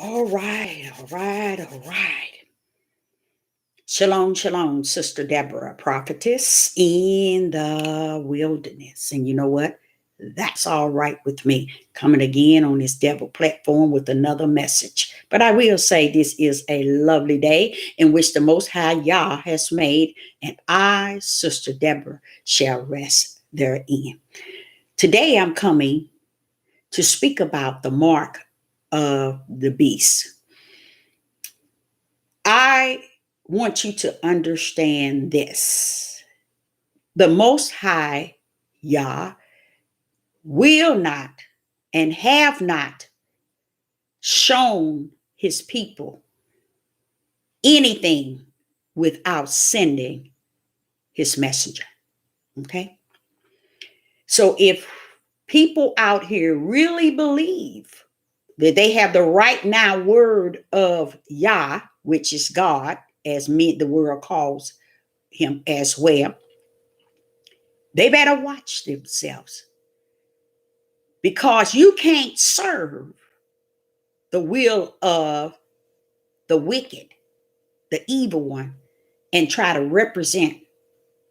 All right, all right, all right. Shalom, shalom, Sister Deborah, prophetess in the wilderness. And you know what? That's all right with me. Coming again on this devil platform with another message. But I will say this is a lovely day in which the Most High Yah has made, and I, Sister Deborah, shall rest therein. Today I'm coming to speak about the mark of the beast. I want you to understand this. The Most High Yah will not and have not shown his people anything without sending his messenger. Okay? So if people out here really believe that they have the right now word of Yah, which is God, as the world calls him as well, they better watch themselves, because you can't serve the will of the wicked, the evil one, and try to represent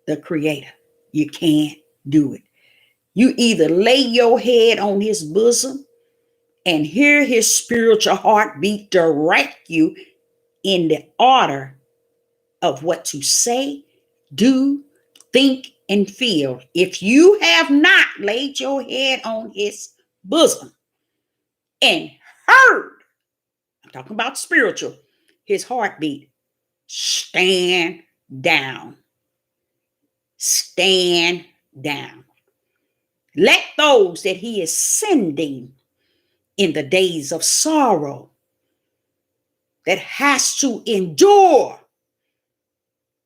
the creator. You can't do it. You either lay your head on his bosom and hear his spiritual heartbeat direct you in the order of what to say, do, think, and feel. If you have not laid your head on his bosom and heard, I'm talking about spiritual, his heartbeat, stand down. Stand down. Let those that he is sending in the days of sorrow, that has to endure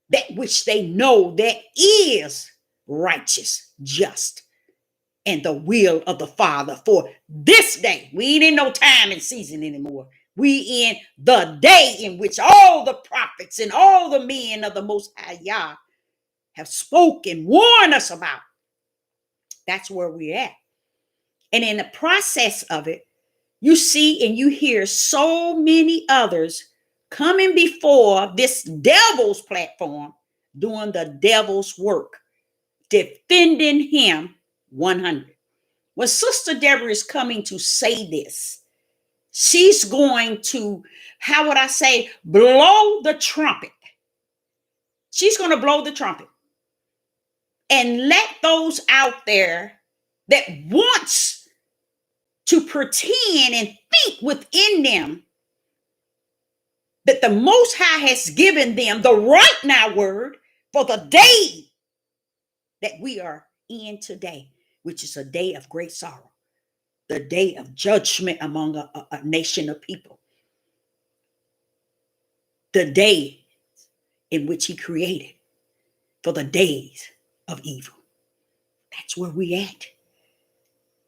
that which they know that is righteous, just, and the will of the Father for this day. We ain't in no time and season anymore. We in the day in which all the prophets and all the men of the Most High Yah have spoken, warned us about. That's where we're at. And in the process of it, you see and you hear so many others coming before this devil's platform, doing the devil's work, defending him 100. When Sister Deborah is coming to say this, she's going to, how would I say, blow the trumpet. She's going to blow the trumpet and let those out there that wants to pretend and think within them that the Most High has given them the right now word for the day that we are in today, which is a day of great sorrow, the day of judgment among a nation of people, the day in which he created for the days of evil. That's where we at.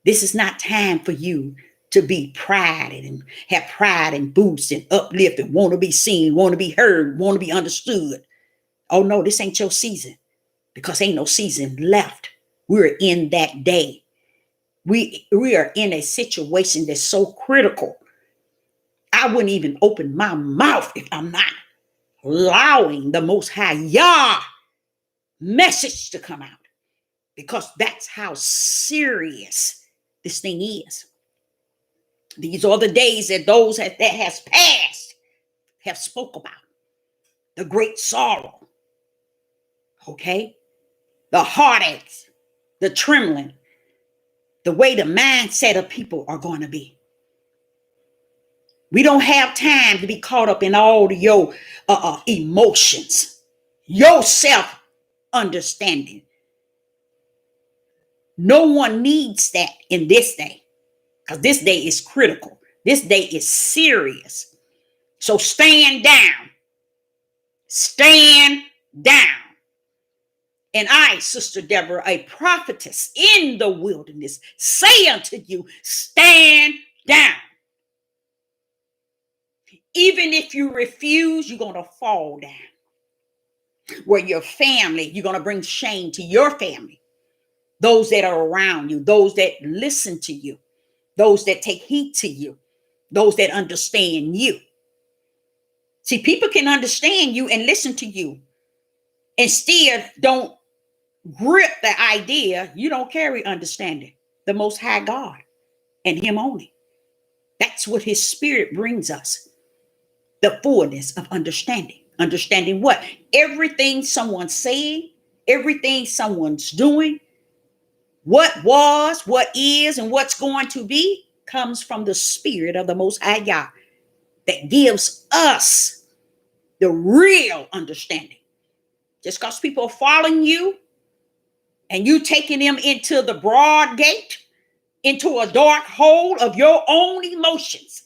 This is not time for you to be prided and have pride and boost and uplift and want to be seen, want to be heard, want to be understood. Oh no, this ain't your season, because ain't no season left. We're in that day. We are in a situation that's so critical. I wouldn't even open my mouth if I'm not allowing the Most High Yah message to come out, because that's how serious this thing is. These are the days that those that has passed have spoke about. The great sorrow, okay? The heartaches, the trembling, the way the mindset of people are going to be. We don't have time to be caught up in all of your emotions, your self-understanding. No one needs that in this day, because this day is critical. This day is serious. So stand down. Stand down. And I, Sister Deborah, a prophetess in the wilderness, say unto you, stand down. Even if you refuse, you're going to fall down. Where your family, you're going to bring shame to your family. Those that are around you, those that listen to you, those that take heed to you. those that understand you. See, people can understand you and listen to you and still don't grip the idea. You don't carry understanding. The Most High God and Him only. That's what His Spirit brings us. The fullness of understanding. Understanding what? Everything someone's saying, everything someone's doing, what was, what is, and what's going to be comes from the Spirit of the Most High God that gives us the real understanding. Just because people are following you and you taking them into the broad gate, into a dark hole of your own emotions,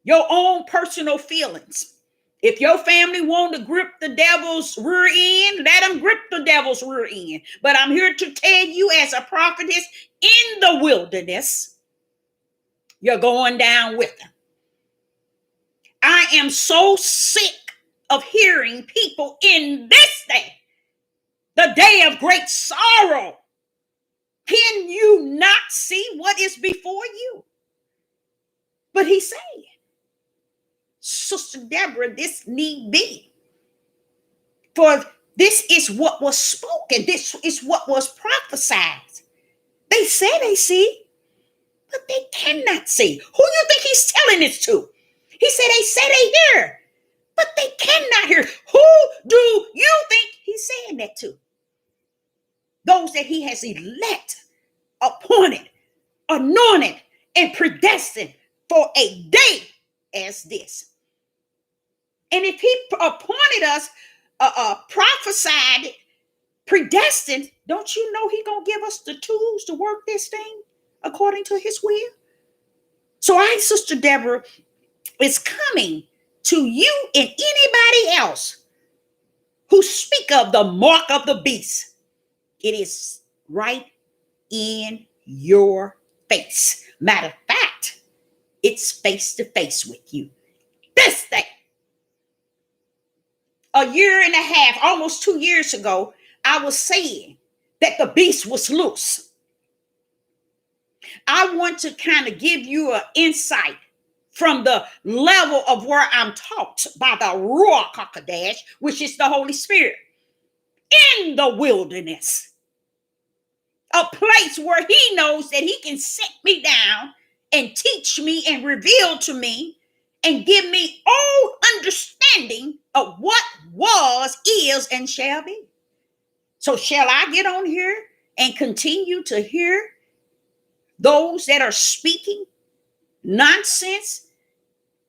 your own personal feelings. If your family want to grip the devil's rear end, let them grip the devil's rear end. But I'm here to tell you, as a prophetess in the wilderness, you're going down with them. I am so sick of hearing people in this day, the day of great sorrow. Can you not see what is before you? But He said, Sister Deborah, this need be. For this is what was spoken. This is what was prophesied. They say they see, but they cannot see. Who do you think He's telling this to? He said they say they hear, but they cannot hear. Who do you think He's saying that to? Those that He has elected, appointed, anointed, and predestined for a day as this. And if He appointed us, prophesied, predestined, don't you know He gonna give us the tools to work this thing according to His will? So I, Sister Deborah, is coming to you and anybody else who speak of the mark of the beast. It is right in your face. Matter of fact, it's face to face with you. This thing. A year and a half, almost 2 years ago, I was saying that the beast was loose. I want to kind of give you an insight from the level of where I'm taught by the Ruach HaKodesh, which is the Holy Spirit, in the wilderness. A place where He knows that He can sit me down and teach me and reveal to me and give me all understanding of what was, is, and shall be. So shall I get on here and continue to hear those that are speaking nonsense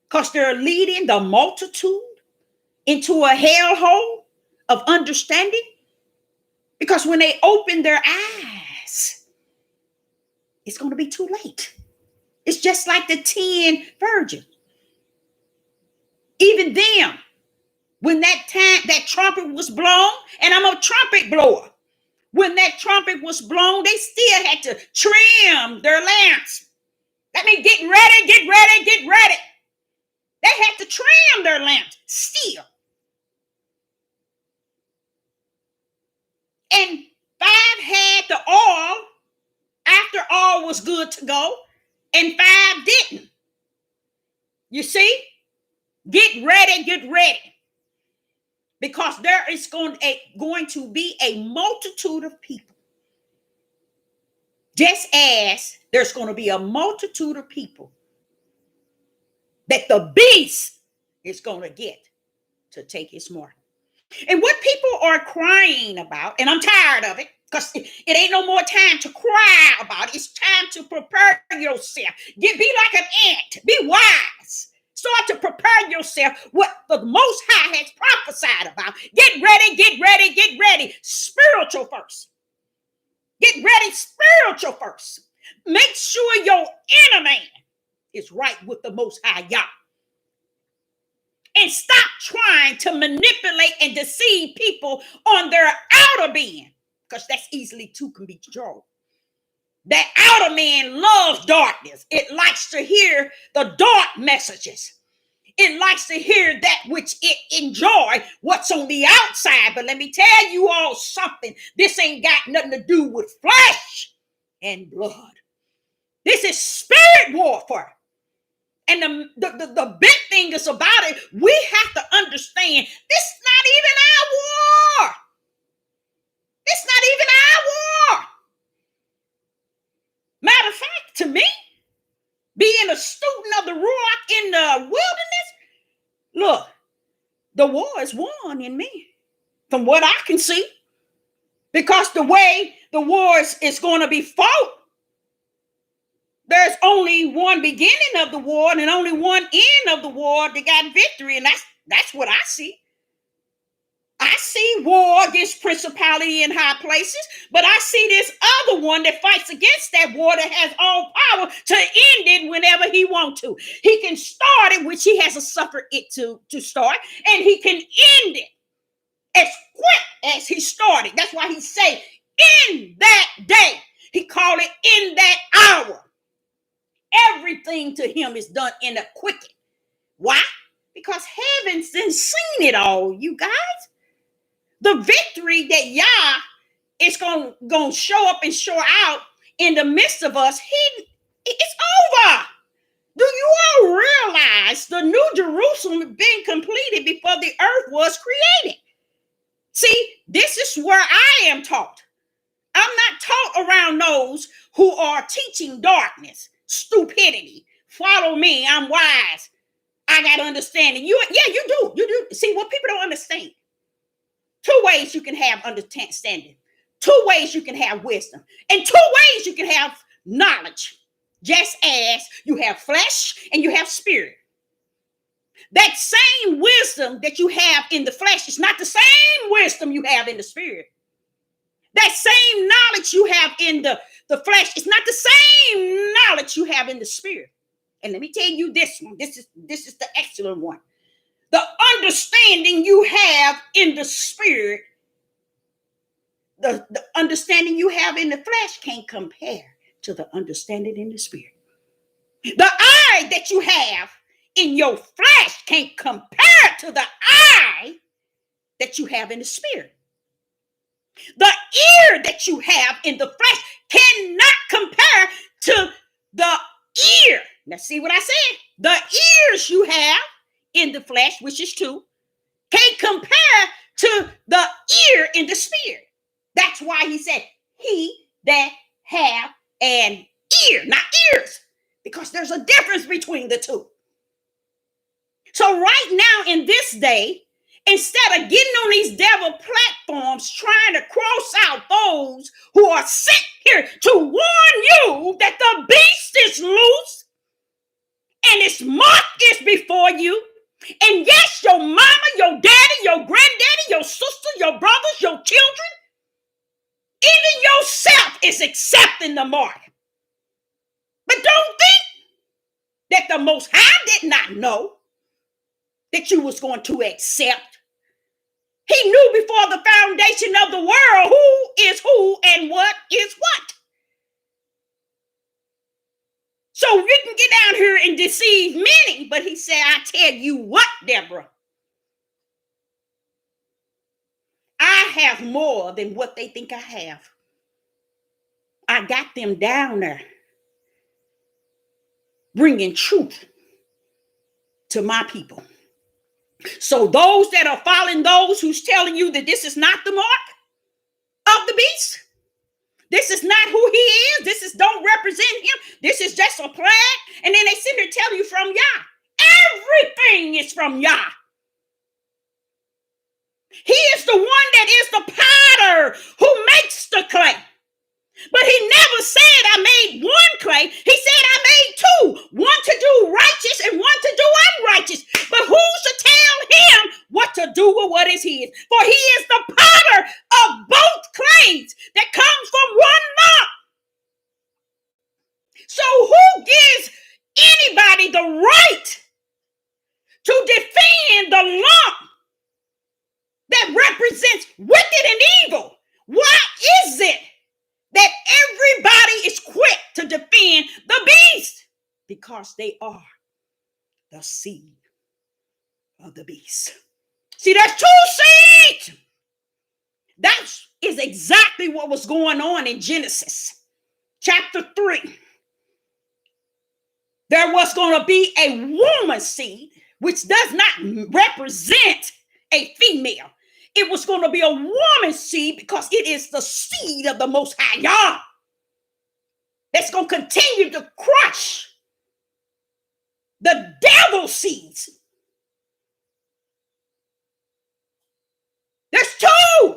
because they're leading the multitude into a hellhole of understanding? Because when they open their eyes, it's going to be too late. It's just like the 10 virgins. Even them, when that trumpet was blown, and I'm a trumpet blower. When that trumpet was blown, they still had to trim their lamps. That means get ready, get ready, get ready. They had to trim their lamps still. And 5 had the oil after all was good to go, and 5 didn't. You see? Get ready, get ready. Because there is going to be a multitude of people. Just as there's going to be a multitude of people that the beast is going to get to take his mark. And what people are crying about, and I'm tired of it, because it ain't no more time to cry about it. It's time to prepare yourself. Be like an ant. Be wise. Start to prepare yourself what the Most High has prophesied about. Get ready, get ready, get ready. Spiritual first. Get ready spiritual first. Make sure your inner man is right with the Most High Yah. And stop trying to manipulate and deceive people on their outer being, because that's easily too can be controlled. That outer man loves darkness. It likes to hear the dark messages. It likes to hear that which it enjoy, what's on the outside. But let me tell you all something. This ain't got nothing to do with flesh and blood. This is spirit warfare. And the big thing is about it, we have to understand this is not even our war. It's not even our war. Matter of fact, to me, being a student of the Ruach in the wilderness, look, the war is won in me, from what I can see. Because the way the war is going to be fought, there's only one beginning of the war and only one end of the war that got victory. And that's what I see. I see war against principality in high places, but I see this other one that fights against that war that has all power to end it whenever he wants to. He can start it, which he has to suffer it to start, and he can end it as quick as he started. That's why he say, in that day. He called it in that hour. Everything to him is done in a quicken. Why? Because heaven's done seen it all, you guys. The victory that Yah is going to show up and show out in the midst of us, it's over. Do you all realize the New Jerusalem had been completed before the earth was created? See, this is where I am taught. I'm not taught around those who are teaching darkness, stupidity. Follow me, I'm wise. I got understanding. You do. See, what people don't understand. 2 ways you can have understanding. 2 ways you can have wisdom. And 2 ways you can have knowledge. Just as you have flesh and you have spirit. That same wisdom that you have in the flesh is not the same wisdom you have in the spirit. That same knowledge you have in the flesh is not the same knowledge you have in the spirit. And let me tell you this one. This is the excellent one. The understanding you have in the spirit, the understanding you have in the flesh can't compare to the understanding in the spirit. The eye that you have in your flesh can't compare to the eye that you have in the spirit. The ear that you have in the flesh cannot compare to the ear. Now see what I said? The ears you have in the flesh, which is 2, can't compare to the ear in the spirit. That's why he said, he that have an ear, not ears, because there's a difference between the 2. So right now in this day, instead of getting on these devil platforms trying to cross out those who are sent here to warn you that the beast is loose and its mark is before you. And yes, your mama, your daddy, your granddaddy, your sister, your brothers, your children, even yourself is accepting the mark. But don't think that the Most High did not know that you was going to accept. He knew before the foundation of the world who is who and what is what. So you can get down here and deceive many, but he said, I tell you what, Deborah, I have more than what they think I have. I got them down there bringing truth to my people. So those that are following those who's telling you that this is not the mark of the beast, this is not who he is, don't represent him, this is just a plague, and then they sit here telling you from Yah. Everything is from Yah. He is the one that is the potter who makes the clay. But he never said I made 1 clay. He said I made 2. 1 to do righteous and 1 to do unrighteous. But who should tell him what to do with what is his? For he is the potter of both clays that comes from 1 lump. So who gives anybody the right to defend the lump that represents wicked and evil? Why is it that everybody is quick to defend the beast? Because they are the seed of the beast. See, there's 2 seeds. That is exactly what was going on in Genesis chapter 3. There was going to be a woman seed, which does not represent a female. It was going to be a woman seed because it is the seed of the Most High Yah that's going to continue to crush the devil's seeds. There's two.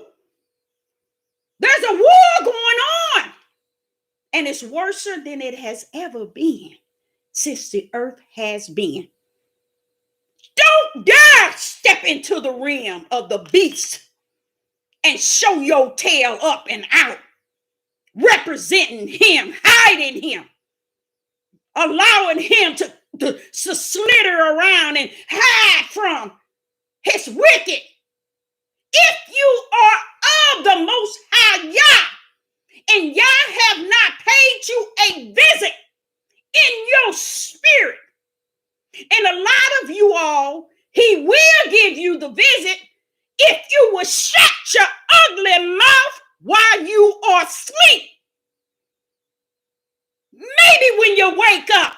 There's a war going on. And it's worse than it has ever been since the earth has been. Don't dare step into the realm of the beast and show your tail up and out, representing him, hiding him, allowing him to slither around and hide from his wicked. If you are of the Most High Yah, and Yah have not paid you a visit in your spirit, and a lot of you all, he will give you the visit if you will shut your ugly mouth while you are asleep. Maybe when you wake up,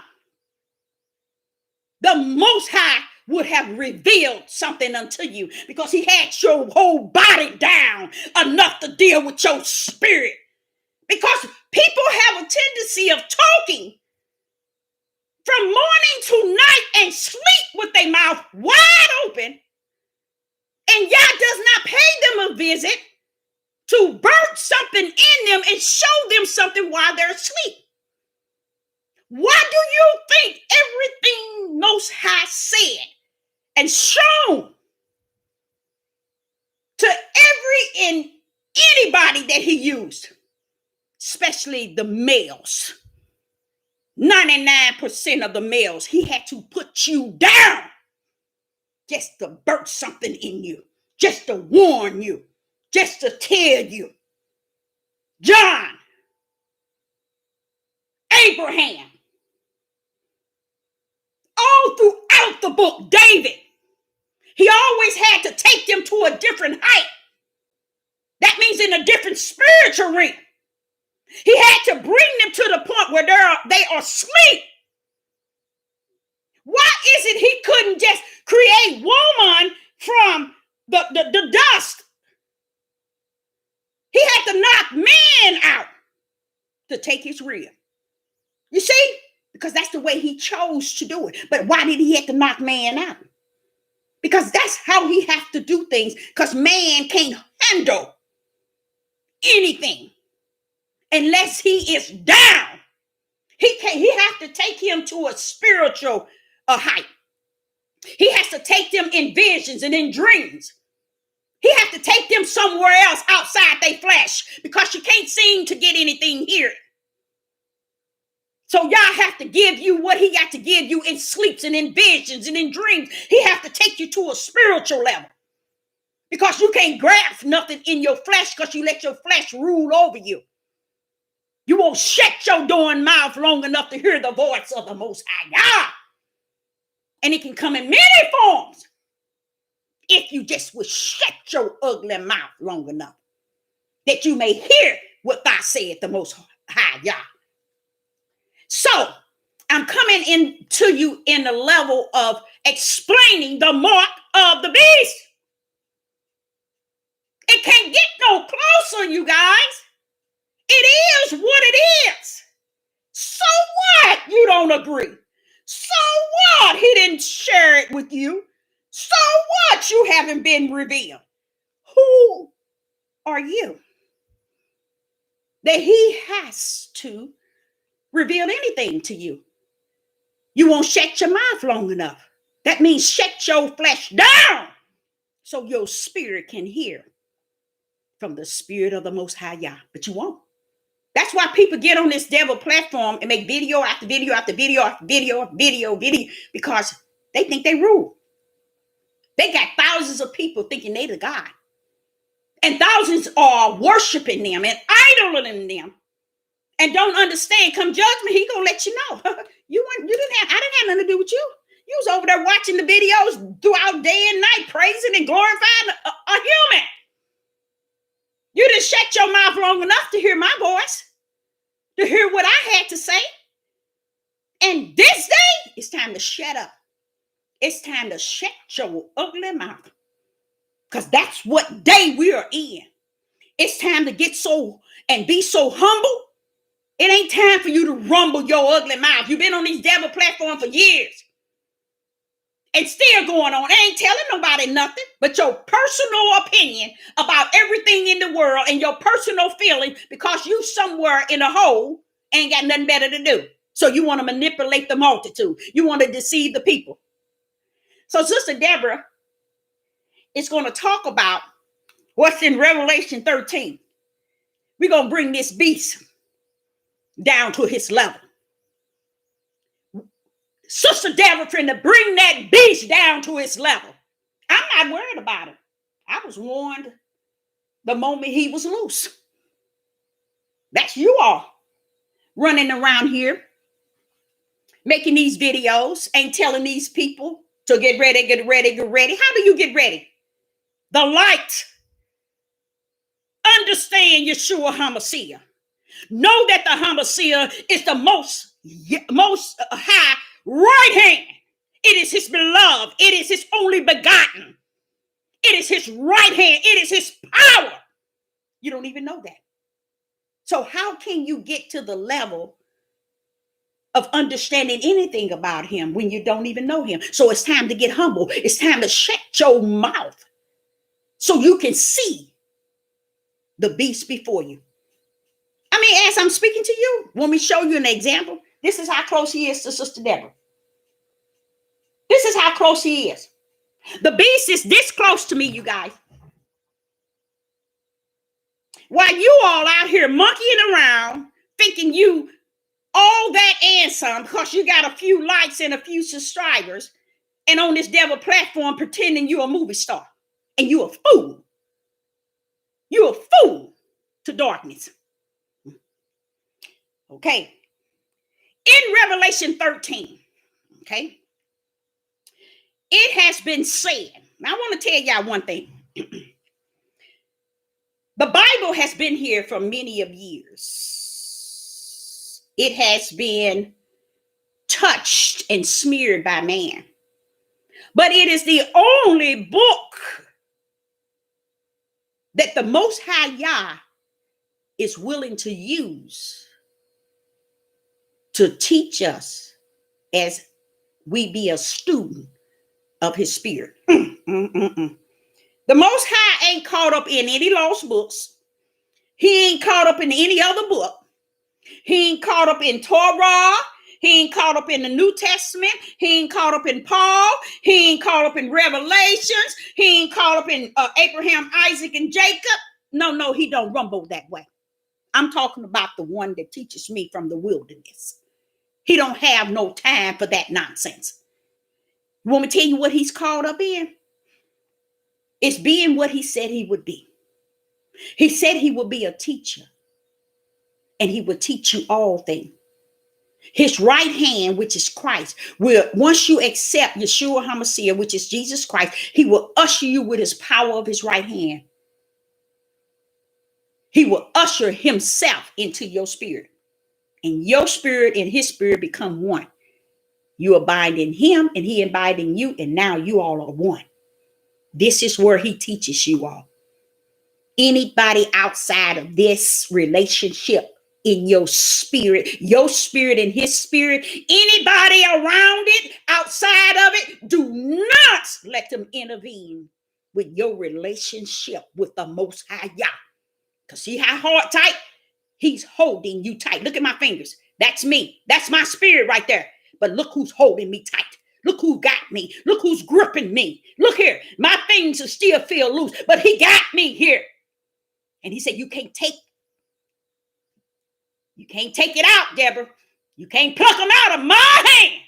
the Most High would have revealed something unto you because he had your whole body down enough to deal with your spirit. Because people have a tendency of talking from morning to night and sleep with their mouth wide open, and Yah does not pay them a visit to birth something in them and show them something while they're asleep. Why do you think everything Most High said and shown to every and anybody that he used, especially the males, 99% of the males, he had to put you down just to birth something in you, just to warn you, just to tell you? John, Abraham, all throughout the book, David, he always had to take them to a different height. That means in a different spiritual realm. He had to bring them to the point where they are asleep. Why is it he couldn't just create woman from the dust? He had to knock man out to take his rib. You see? Because that's the way he chose to do it. But why did he have to knock man out? Because that's how he has to do things. Because man can't handle anything unless he is down. He has to take him to a spiritual height. He has to take them in visions and in dreams. He has to take them somewhere else outside their flesh because you can't seem to get anything here. So y'all have to give you what he got to give you in sleeps and in visions and in dreams. He has to take you to a spiritual level because you can't grasp nothing in your flesh because you let your flesh rule over you. You won't shut your darn mouth long enough to hear the voice of the Most High God. And it can come in many forms if you just will shut your ugly mouth long enough that you may hear what thou said, the Most High Yah. So I'm coming into you in the level of explaining the mark of the beast. It can't get no closer, you guys. It is what it is. So what? You don't agree. So what? He didn't share it with you. So what? You haven't been revealed. Who are you that he has to reveal anything to you? You won't shut your mouth long enough. That means shut your flesh down so your spirit can hear from the spirit of the Most High Yah. But you won't. That's why people get on this devil platform and make video after video after video after video after video, because they think they rule. They got thousands of people thinking they the God. And thousands are worshiping them and idolating them and don't understand. Come judgment, he gonna let you know. I didn't have nothing to do with you. You was over there watching the videos throughout day and night, praising and glorifying a human. You didn't shut your mouth long enough to hear my voice, to hear what I had to say. And this day, It's time to shut up. It's time to shut your ugly mouth. Because that's what day we are in. It's time to get so and be so humble. It ain't time for you to rumble your ugly mouth. You've been on these devil platforms for years. And still going on. I ain't telling nobody nothing but your personal opinion about everything in the world and your personal feeling because you somewhere in a hole ain't got nothing better to do. So you want to manipulate the multitude. You want to deceive the people. So Sister Deborah is going to talk about what's in Revelation 13. We're going to bring this beast down to his level. Sister Deborah trying to bring that beast down to his level. I'm not worried about it. I was warned the moment he was loose. That's you all running around here, making these videos and telling these people to get ready, get ready, get ready. How do you get ready? The light. Understand Yeshua HaMashiach. Know that the HaMashiach is the most high right hand. It is his beloved. It is his only begotten. It is his right hand. It is his power. You don't even know that. So how can you get to the level of understanding anything about him when you don't even know him? So it's time to get humble. It's time to shut your mouth so you can see the beast before you. I mean, as I'm speaking to you, when we show you an example, this is how close he is to Sister Deborah. This is how close he is. The beast is this close to me, you guys. While you all out here monkeying around, thinking you all that and some, because you got a few likes and a few subscribers, and on this devil platform pretending you're a movie star. And you're a fool. You're a fool to darkness. Okay. In Revelation 13, okay, it has been said. Now, I want to tell y'all one thing. The Bible has been here for many of years. It has been touched and smeared by man. But it is the only book that the Most High Yah is willing to use to teach us as we be a student of his spirit. The Most High ain't caught up in any lost books. He ain't caught up in any other book. He ain't caught up in Torah. He ain't caught up in the New Testament. He ain't caught up in Paul. He ain't caught up in Revelations. He ain't caught up in Abraham, Isaac, and Jacob. No, he don't rumble that way. I'm talking about the one that teaches me from the wilderness. He don't have no time for that nonsense. You want me to tell you what he's caught up in? It's being what he said he would be. He said he would be a teacher, and he would teach you all things. His right hand, which is Christ, will, once you accept Yeshua HaMashiach, which is Jesus Christ, he will usher you with his power of his right hand. He will usher himself into your spirit, and your spirit and his spirit become one. You abide in him, and he abide in you, and now you all are one. This is where he teaches you all. Anybody outside of this relationship in your spirit and his spirit, anybody around it, outside of it, do not let them intervene with your relationship with the Most High Yah. Because see how hard tight? He's holding you tight. Look at my fingers. That's me. That's my spirit right there. But look who's holding me tight. Look who got me. Look who's gripping me. Look here. My things are still feel loose, but he got me here. And he said, you can't take it out, Deborah. You can't pluck them out of my hand.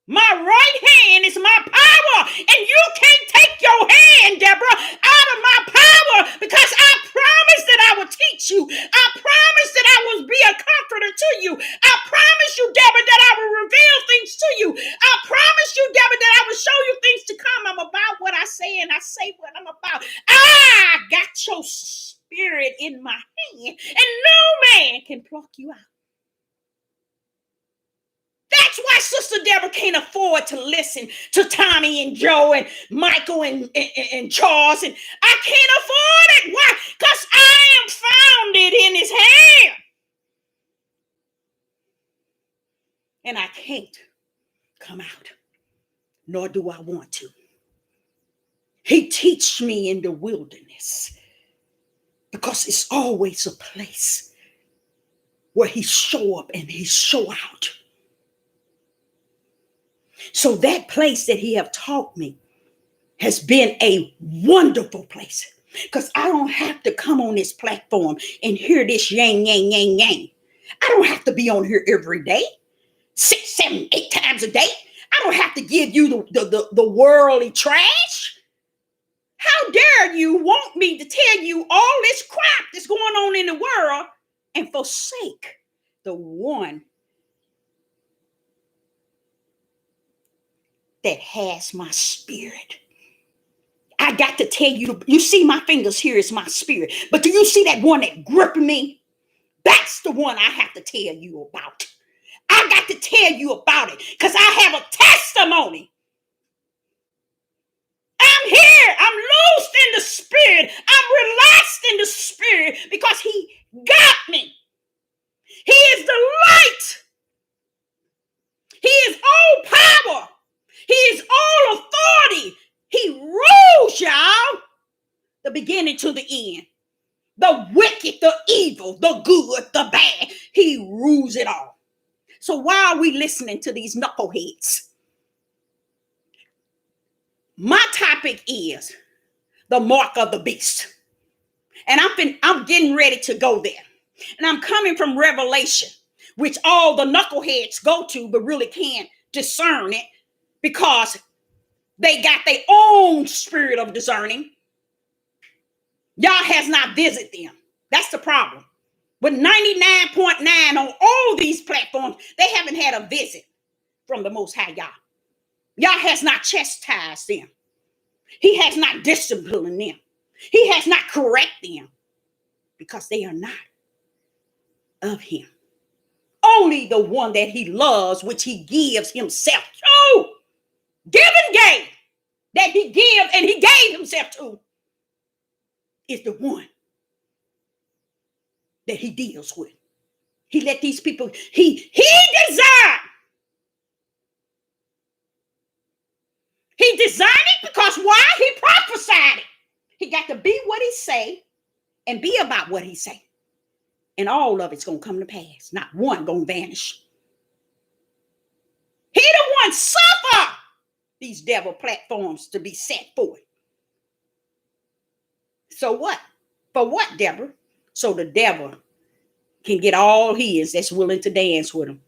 My right hand is my power. And you can't take your hand, Deborah, out of my power, because I promised that I would teach you. I promised that I would be a comforter to you. I promised you, Deborah, that I would reveal things to you. I promised you, Deborah, that I would show you things to come. I'm about what I say, and I say what I'm about. I got your spirit in my hand, and no man can pluck you out. That's why why Sister Deborah can't afford to listen to Tommy and Joe and Michael and Charles. And I can't afford it. Why? Because I am founded in his hand. And I can't come out, nor do I want to. He teach me in the wilderness because it's always a place where he show up and he show out. So that place that he have taught me has been a wonderful place because I don't have to come on this platform and hear this yang, yang, yang, yang. I don't have to be on here every day, 6, 7, 8 times a day. I don't have to give you the worldly trash. How dare you want me to tell you all this crap that's going on in the world and forsake the one that has my spirit? I got to tell you, you see my fingers here is my spirit, but do you see that one that gripped me? That's the one I have to tell you about. I got to tell you about it because I have a testimony. I'm here. I'm loosed in the spirit. I'm relaxed in the spirit because he got me. He is the light. He is all power. He is all authority. He rules, y'all, the beginning to the end. The wicked, the evil, the good, the bad. He rules it all. So why are we listening to these knuckleheads? My topic is the mark of the beast. And I'm getting ready to go there. And I'm coming from Revelation, which all the knuckleheads go to, but really can't discern it because they got their own spirit of discerning. Yah has not visited them. That's the problem. With 99.9 on all these platforms, they haven't had a visit from the Most High Yah. Yah has not chastised them. He has not disciplined them. He has not corrected them because they are not of him. Only the one that he loves, which he gives himself to, give and gave, that he gives and he gave himself to, is the one that he deals with. He let these people, he designed. He designed it because why? He prophesied it. He got to be what he say and be about what he say. And all of it's going to come to pass. Not one going to vanish. He the one suffer these devil platforms to be set forth. So what? For what, Deborah? So the devil can get all his that's willing to dance with him.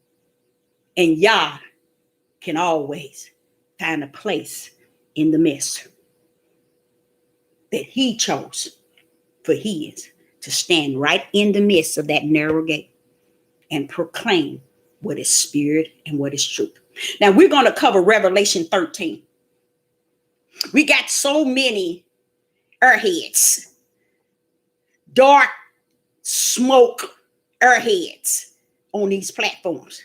And Yah can always find a place in the midst that he chose for his to stand right in the midst of that narrow gate and proclaim what is spirit and what is truth. Now we're going to cover Revelation 13. We got so many airheads, dark smoke airheads on these platforms,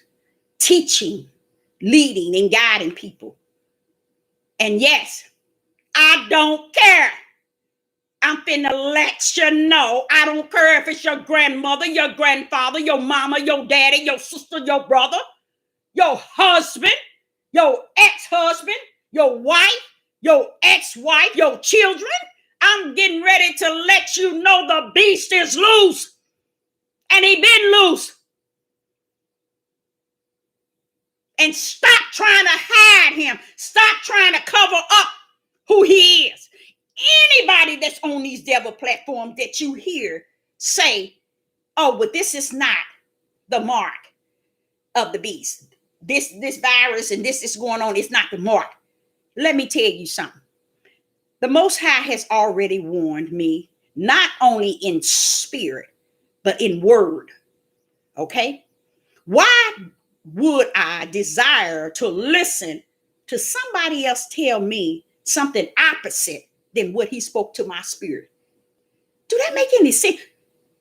teaching, leading, and guiding people. And yes, I don't care. I'm finna let you know. I don't care if it's your grandmother, your grandfather, your mama, your daddy, your sister, your brother, your husband, your ex-husband, your wife, your ex-wife, your children. I'm getting ready to let you know the beast is loose. And he been loose. And stop trying to hide him. Stop trying to cover up who he is. Anybody that's on these devil platforms that you hear say, oh, but this is not the mark of the beast. This virus and this is going on. It's not the mark. Let me tell you something. The Most High has already warned me, not only in spirit, but in word. Okay? Why would I desire to listen to somebody else tell me something opposite than what he spoke to my spirit? Do that make any sense?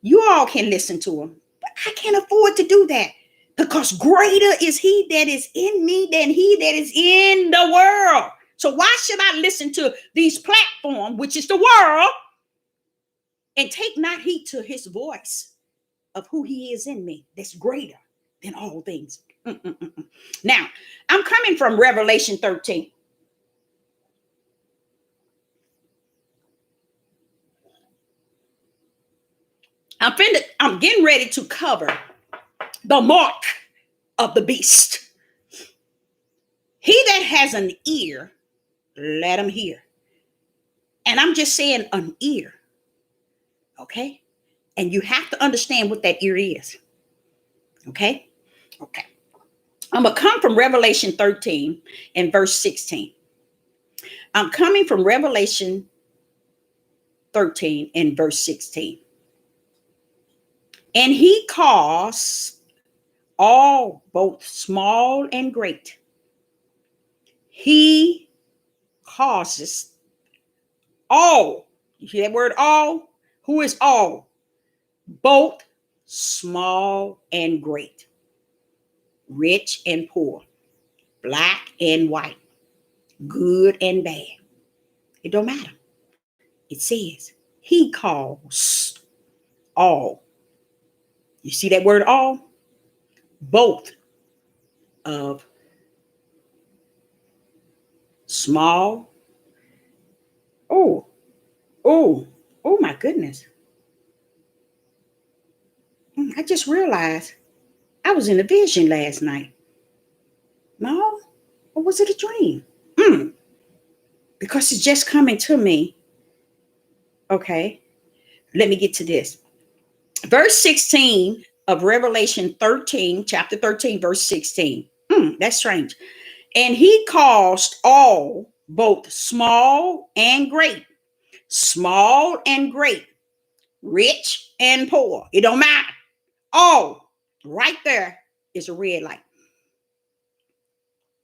You all can listen to him, but I can't afford to do that because greater is he that is in me than he that is in the world. So why should I listen to these platforms, which is the world, and take not heed to his voice of who he is in me that's greater than all things? Now, I'm coming from Revelation 13. I'm getting ready to cover the mark of the beast. He that has an ear, let him hear. And I'm just saying an ear, okay? And you have to understand what that ear is, okay? Okay. I'm going to come from Revelation 13 and verse 16. I'm coming from Revelation 13 and verse 16. And he caused all, both small and great. He causes all. You hear that word all? Who is all? Both small and great, rich and poor, black and white, good and bad. It don't matter. It says he calls all. You see that word all? Both of small. Oh, oh my goodness. I just realized I was in a vision last night. No, or was it a dream? Because it's just coming to me. Okay, let me get to this. Verse 16 of Revelation 13, chapter 13, verse 16. That's strange. And he caused all, both small and great, rich and poor. It don't matter. All right there is a red light.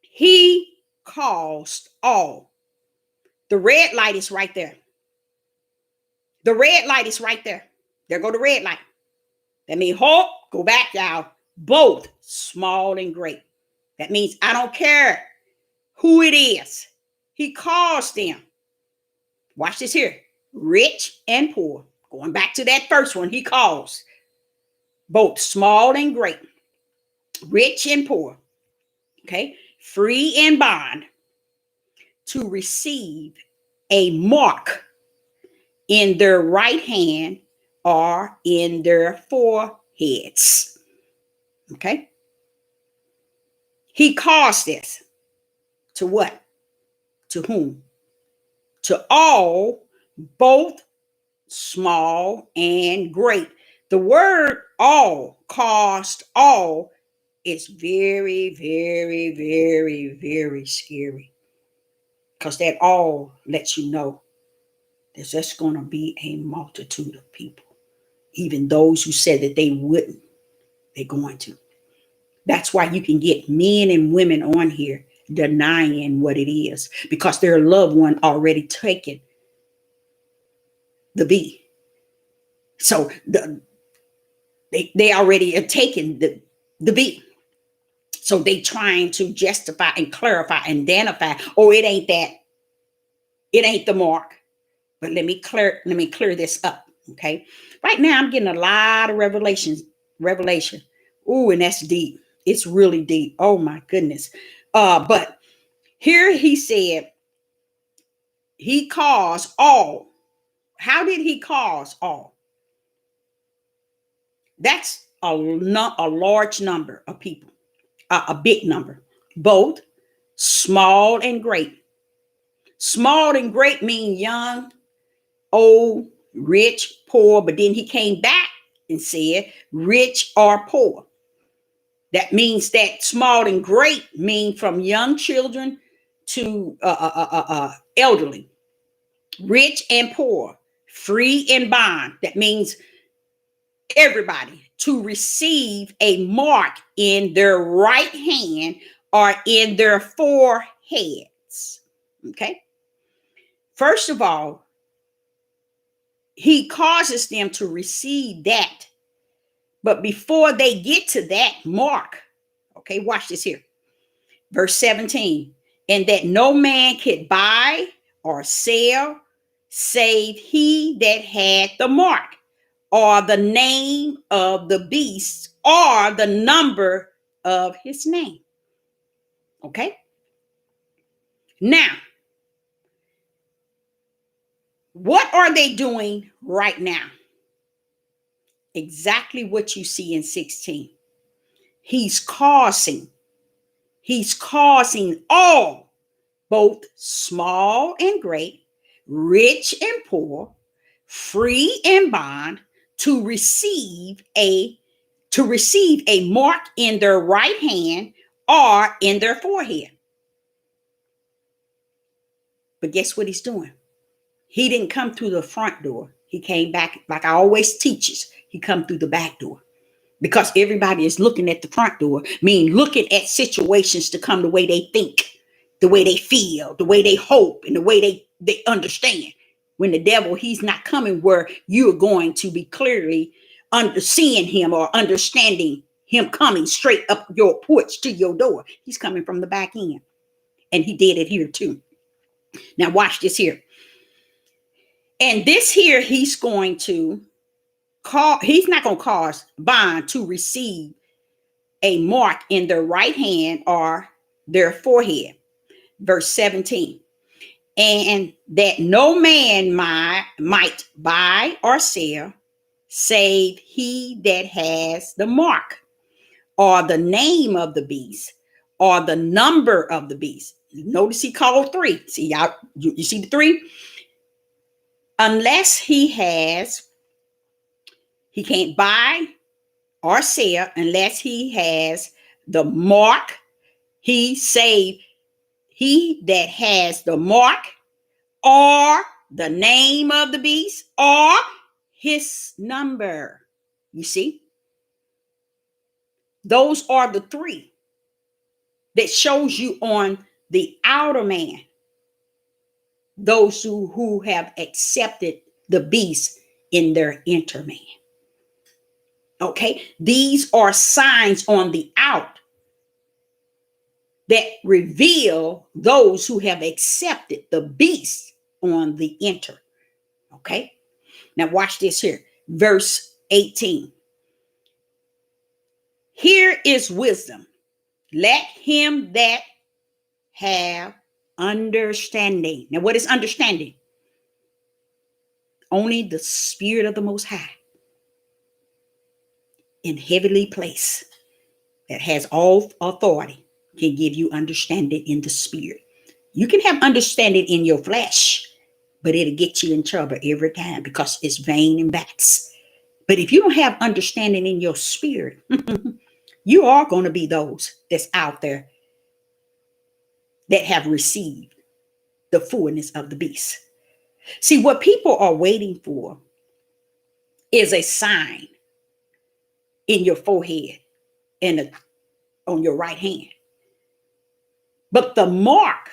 He caused all. The red light is right there. The red light is right there. There go the red light. That means, go back, y'all. Both small and great. That means I don't care who it is. He caused them. Watch this here. Rich and poor. Going back to that first one, he calls both small and great, rich and poor, okay, free and bond, to receive a mark in their right hand or in their foreheads. Okay. He caused this to what? To whom? To all, both small and great. The word all, caused all, is very, very, very, very scary. Because that all lets you know there's just going to be a multitude of people. Even those who said that they wouldn't, they're going to. That's why you can get men and women on here denying what it is, because their loved one already taken the B. So they already have taken the B. So they trying to justify and clarify and identify, oh, it ain't that. It ain't the mark. But let me clear this up. Okay. Right now I'm getting a lot of revelation. Ooh, and that's deep. It's really deep. Oh my goodness. But here he said he caused all. How did he cause all? That's a large number of people, a big number, both small and great. Small and great mean young, old, rich, poor, but then he came back and said rich or poor. That means that small and great mean from young children to elderly, rich and poor, free and bond. That means everybody to receive a mark in their right hand or in their foreheads. Okay. First of all, he causes them to receive that. But before they get to that mark, Okay, watch this here. Verse 17. And that no man could buy or sell save he that had the mark, or the name of the beast, or the number of his name. Okay. Now, what are they doing right now? Exactly what you see in 16. He's causing all, both small and great, rich and poor, free and bond, to receive a mark in their right hand or in their forehead. But guess what he's doing? He didn't come through the front door. He came back, like I always teaches. He come through the back door. Because everybody is looking at the front door, meaning looking at situations to come the way they think, the way they feel, the way they hope, and the way they understand. When the devil, he's not coming where you're going to be clearly seeing him or understanding him coming straight up your porch to your door. He's coming from the back end. And he did it here too. Now watch this here. And this here, he's not going to cause bond to receive a mark in their right hand or their forehead. Verse 17. And that no man might buy or sell save he that has the mark, or the name of the beast, or the number of the beast. Notice he called three. See, y'all, you see the three? Unless he can't buy or sell unless he has the mark. He that has the mark, or the name of the beast, or his number. You see? Those are the three that shows you on the outer man. Those who have accepted the beast in their inner man. Okay, these are signs on the out that reveal those who have accepted the beast on the inner. Okay, now watch this here. Verse 18. Here is wisdom. Let him that have understanding. Now, what is understanding? Only the Spirit of the Most High in heavenly place that has all authority can give you understanding in the spirit. You can have understanding in your flesh, but it'll get you in trouble every time because it's vain and vexed. But if you don't have understanding in your spirit, you are going to be those that's out there that have received the fullness of the beast. See, what people are waiting for is a sign in your forehead and on your right hand. But the mark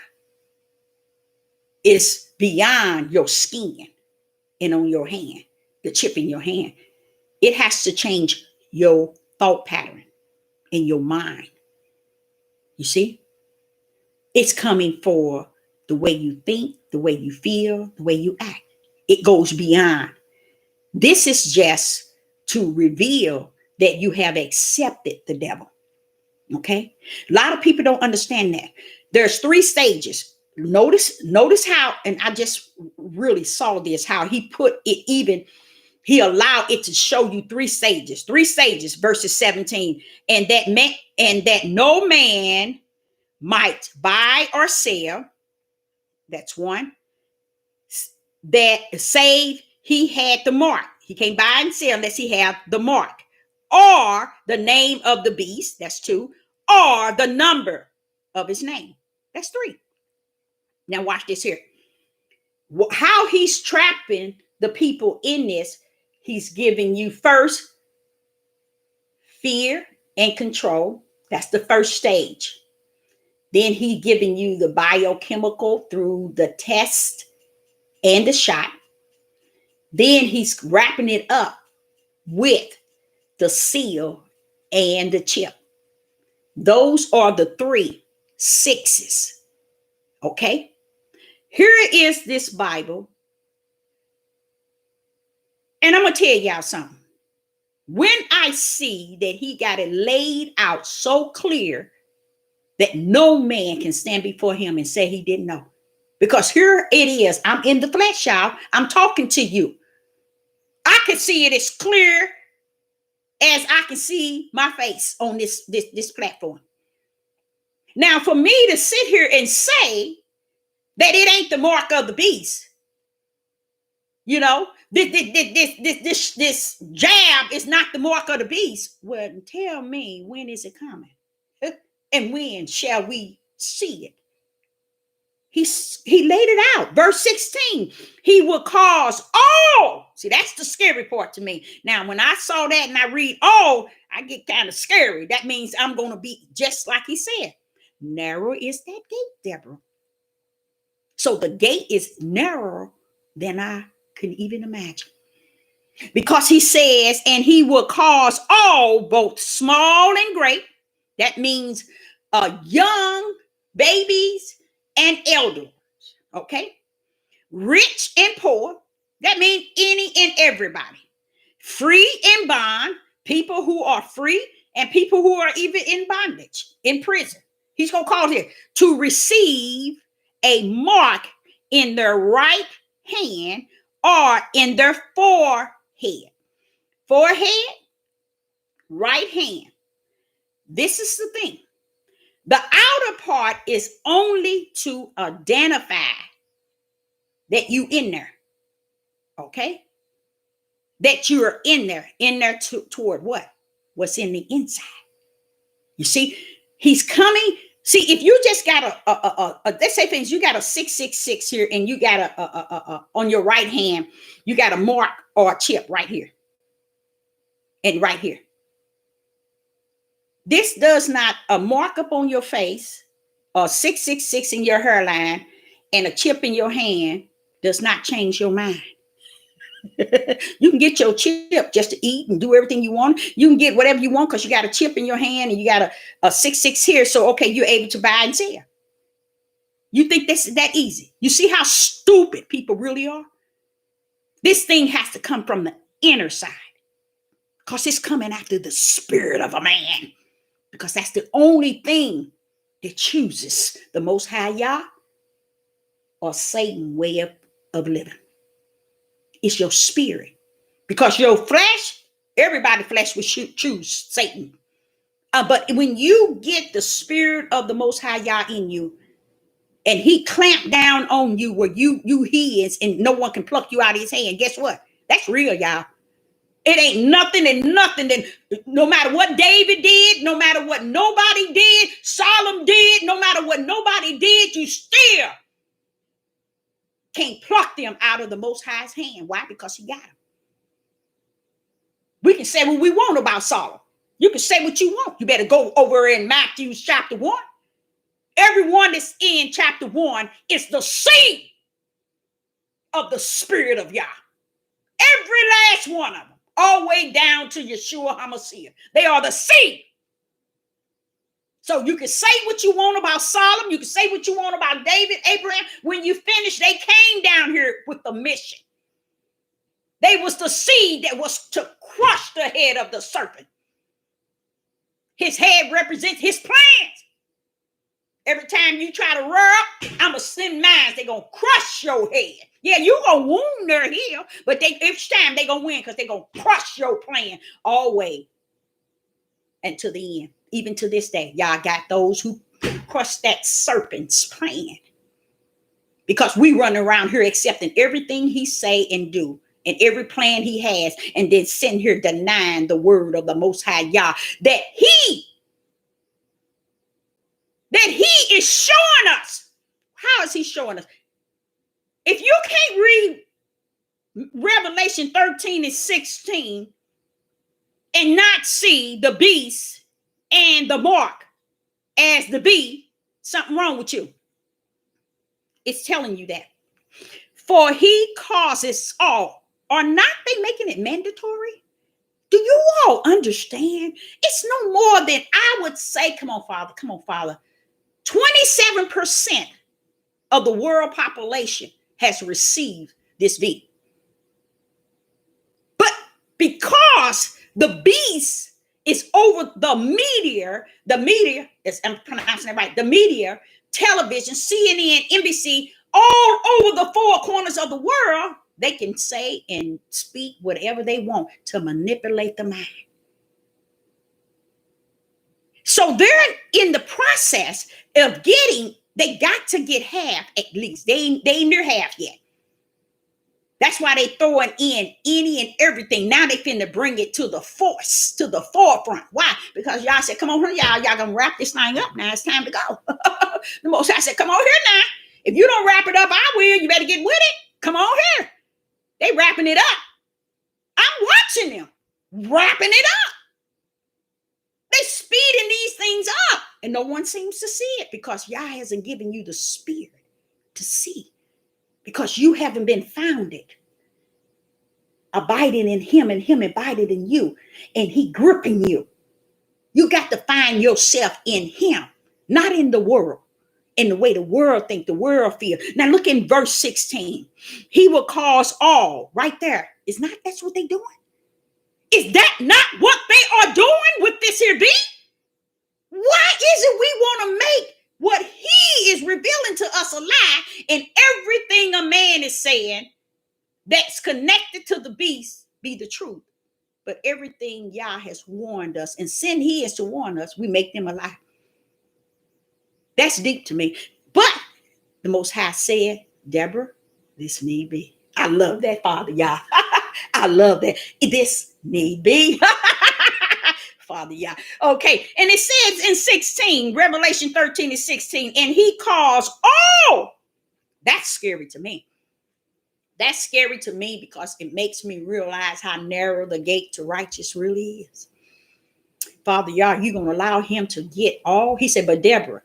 is beyond your skin and on your hand, the chip in your hand. It has to change your thought pattern in your mind. You see? It's coming for the way you think, the way you feel, the way you act. It goes beyond. This is just to reveal that you have accepted the devil. Okay? A lot of people don't understand that. There's 3 stages. Notice how, and I just really saw this, how he put it even, he allowed it to show you 3 stages. 3 stages, verses 17. And that no man might buy or sell. That's 1. That save he had the mark. He can't buy and sell unless he have the mark. Or the name of the beast. That's 2. Or the number of his name. That's 3. Now watch this here. How he's trapping the people in this. He's giving you first fear and control. That's the first stage. Then he's giving you the biochemical through the test and the shot. Then he's wrapping it up with the seal and the chip. Those are the 3 6s. Okay. Here is this Bible. And I'm going to tell y'all something. When I see that he got it laid out so clear that no man can stand before him and say he didn't know. Because here it is. I'm in the flesh, y'all. I'm talking to you. I can see it as clear as I can see my face on this platform. Now, for me to sit here and say that it ain't the mark of the beast, you know, this jab is not the mark of the beast. Well, tell me, when is it coming? And when shall we see it? He laid it out. Verse 16, he will cause all. See, that's the scary part to me. Now, when I saw that and I read all, I get kind of scary. That means I'm going to be just like he said. Narrow is that gate, Deborah. So the gate is narrower than I can even imagine. Because he says, and he will cause all, both small and great. That means young, babies, and elders. Okay. Rich and poor. That means any and everybody. Free and bond. People who are free and people who are even in bondage, in prison. He's going to cause it to receive a mark in their right hand or in their forehead. Forehead, right hand. This is the thing. The outer part is only to identify that you in there. Okay? That you're in there toward what? What's in the inside. You see, he's coming. See, if you just got a let's say things, you got a 666 here, and you got a on your right hand, you got a mark or a chip right here. And right here. This does not a mark up on your face, or 666 in your hairline, and a chip in your hand does not change your mind. You can get your chip just to eat and do everything you want. You can get whatever you want because you got a chip in your hand and you got a 666 here. So, okay, you're able to buy and sell. You think this is that easy? You see how stupid people really are? This thing has to come from the inner side because it's coming after the spirit of a man, because that's the only thing that chooses the Most High Yah or Satan way of living. It's your spirit. Because your flesh, everybody's flesh will choose Satan. But when you get the spirit of the Most High Yah in you, and he clamped down on you where you his, and no one can pluck you out of his hand, guess what? That's real, y'all. It ain't nothing and nothing that no matter what David did, no matter what nobody did, Solomon did, no matter what nobody did, you still can't pluck them out of the Most High's hand. Why? Because he got them. We can say what we want about Solomon. You can say what you want. You better go over in Matthew chapter 1. Everyone that's in chapter 1 is the seed of the spirit of Yah. Every last one of them. All the way down to Yeshua HaMashiach. They are the seed. So you can say what you want about Solomon. You can say what you want about David, Abraham. When you finish, they came down here with the mission. They was the seed that was to crush the head of the serpent. His head represents his plans. Every time you try to rear up, I'm going to send mine. They're going to crush your head. Yeah, you're going to wound their heel, but each time they're going to win because they're going to crush your plan all the way and to the end. Even to this day, y'all got those who crush that serpent's plan. Because we run around here accepting everything he say and do, and every plan he has, and then sitting here denying the word of the Most High Yah that he is showing us. How is he showing us? If you can't read Revelation 13 and 16 and not see the beast and the mark as the beast, something wrong with you. It's telling you that. For he causes all. Are not they making it mandatory Do you all understand? It's no more than, I would say, come on, Father, 27% of the world population has received this V. But because the beast is over the media, I'm pronouncing it right, the media, television, CNN, NBC, all over the four corners of the world, they can say and speak whatever they want to manipulate the mind. So they're in the process of they got to get half at least. They ain't near half yet. That's why they throwing in any and everything. Now they finna bring it to the forefront. Why? Because y'all said, come on here, y'all gonna wrap this thing up now. It's time to go. The Most High said, come on here now. If you don't wrap it up, I will. You better get with it. Come on here. They wrapping it up. I'm watching them wrapping it up. They speeding these things up. And no one seems to see it because Yah hasn't given you the spirit to see. Because you haven't been founded abiding in him and him abiding in you, and he gripping you. You got to find yourself in him, not in the world, in the way the world think, the world feel. Now look in verse 16. He will cause all, right there. That's what they doing? Is that not what they are doing with this here beat? Why is it we want to make what he is revealing to us a lie, and everything a man is saying that's connected to the beast be the truth? But everything Yah has warned us and sent he is to warn us, we make them a lie. That's deep to me. But the Most High said, Deborah, this need be. I love that, Father Yah. I love that. This need be. Father Yah. Okay. And it says in 16, Revelation 13 and 16, and he calls all. That's scary to me. That's scary to me because it makes me realize how narrow the gate to righteous really is. Father Yah, you're going to allow him to get all. He said, but Deborah,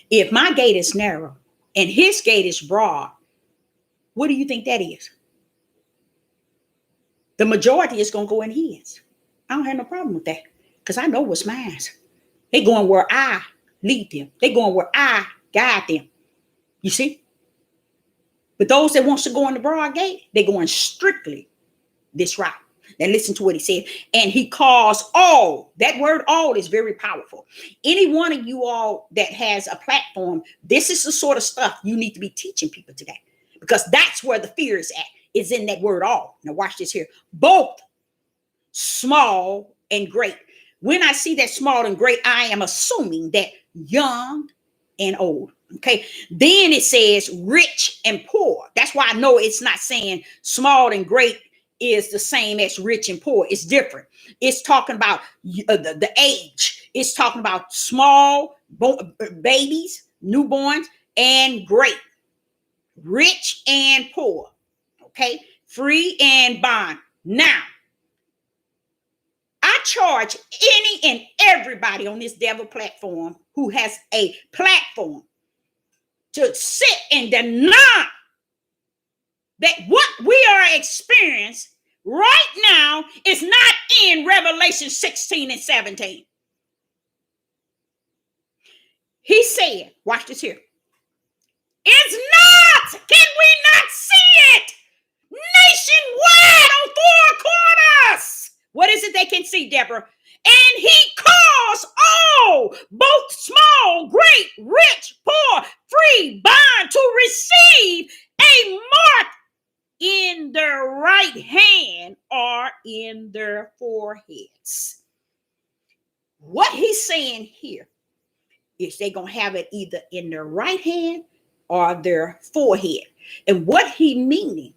if my gate is narrow and his gate is broad, what do you think that is? The majority is going to go in his. I don't have no problem with that because I know what's mine. They're going where I lead them. They're going where I guide them. You see? But those that wants to go in the broad gate, they're going strictly this route. Now listen to what he said. And he calls all. That word all is very powerful. Any one of you all that has a platform, this is the sort of stuff you need to be teaching people today. Because that's where the fear is at. Is in that word all. Now watch this here. Both small and great. When I see that small and great, I am assuming that young and old. Okay. Then it says rich and poor. That's why I know it's not saying small and great is the same as rich and poor. It's different. It's talking about the age. It's talking about small babies, newborns, and great. Rich and poor. Okay. Free and bond. Now, I charge any and everybody on this devil platform who has a platform to sit and deny that what we are experiencing right now is not in Revelation 16 and 17. He said, watch this here. It's not, can we not see it? Nationwide on four corners. What is it they can see, Deborah? And he calls all, both small, great, rich, poor, free, bond, to receive a mark in their right hand or in their foreheads. What he's saying here is they're going to have it either in their right hand or their forehead. And what he meaning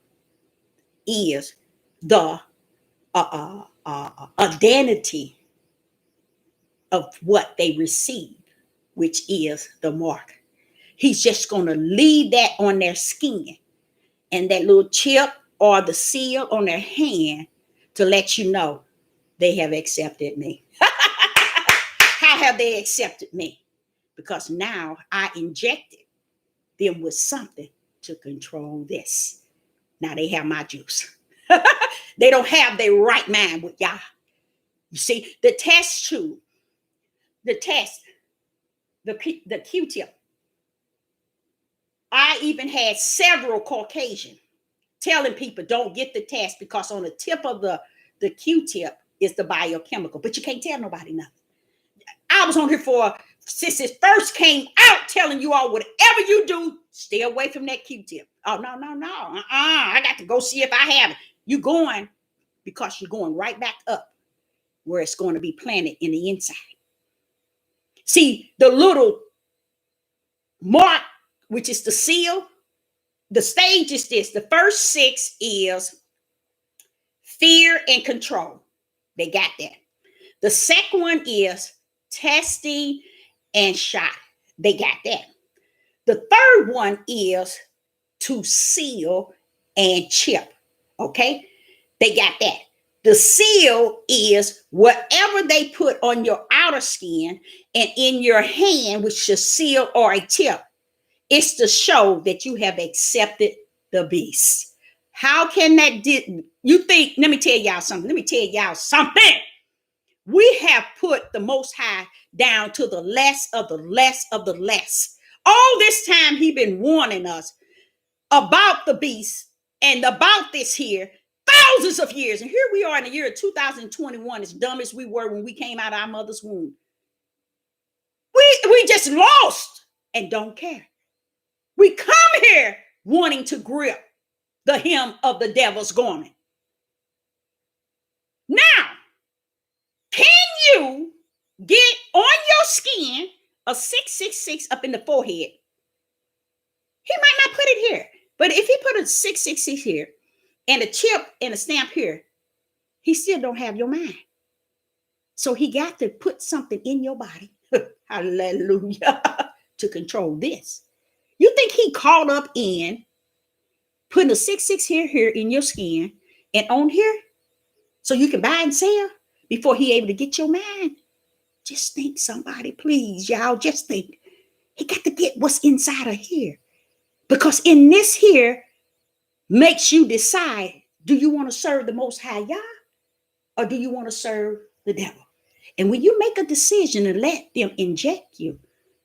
is the identity of what they receive, which is the mark. He's just going to leave that on their skin and that little chip or the seal on their hand to let you know they have accepted me. How have they accepted me? Because now I injected them with something to control this. Now they have my juice. They don't have their right mind with Yah. You see, the test tube, the test, the Q-tip. I even had several Caucasian telling people don't get the test because on the tip of the Q-tip is the biochemical, but you can't tell nobody nothing. I was on here since it first came out telling you all whatever you do, stay away from that Q-tip. Oh, no. I got to go see if I have it. You going because you're going right back up where it's going to be planted in the inside. See, the little mark, which is the seal, the stage is this. The first 6 is fear and control. They got that. The second one is testing and shock. They got that. The third one is to seal and chip. Okay? They got that. The seal is whatever they put on your outer skin and in your hand, which is a seal or a tip. It's to show that you have accepted the beast. How can that you think? Let me tell y'all something. We have put the Most High down to the less of the less of the less. All this time he been warning us about the beast and about this here thousands of years. And here we are in the year 2021, as dumb as we were when we came out of our mother's womb. We just lost and don't care. We come here wanting to grip the hem of the devil's garment. Now, can you get on your skin a 666 up in the forehead? He might not put it here, but if he put a 666 here and a chip and a stamp here, he still don't have your mind. So he got to put something in your body, hallelujah, to control this. You think he caught up in putting a 66 here in your skin and on here so you can buy and sell before he able to get your mind? Just think, somebody, please, y'all, just think. He got to get what's inside of here. Because in this here makes you decide, do you want to serve the Most High Yah or do you want to serve the devil? And when you make a decision to let them inject you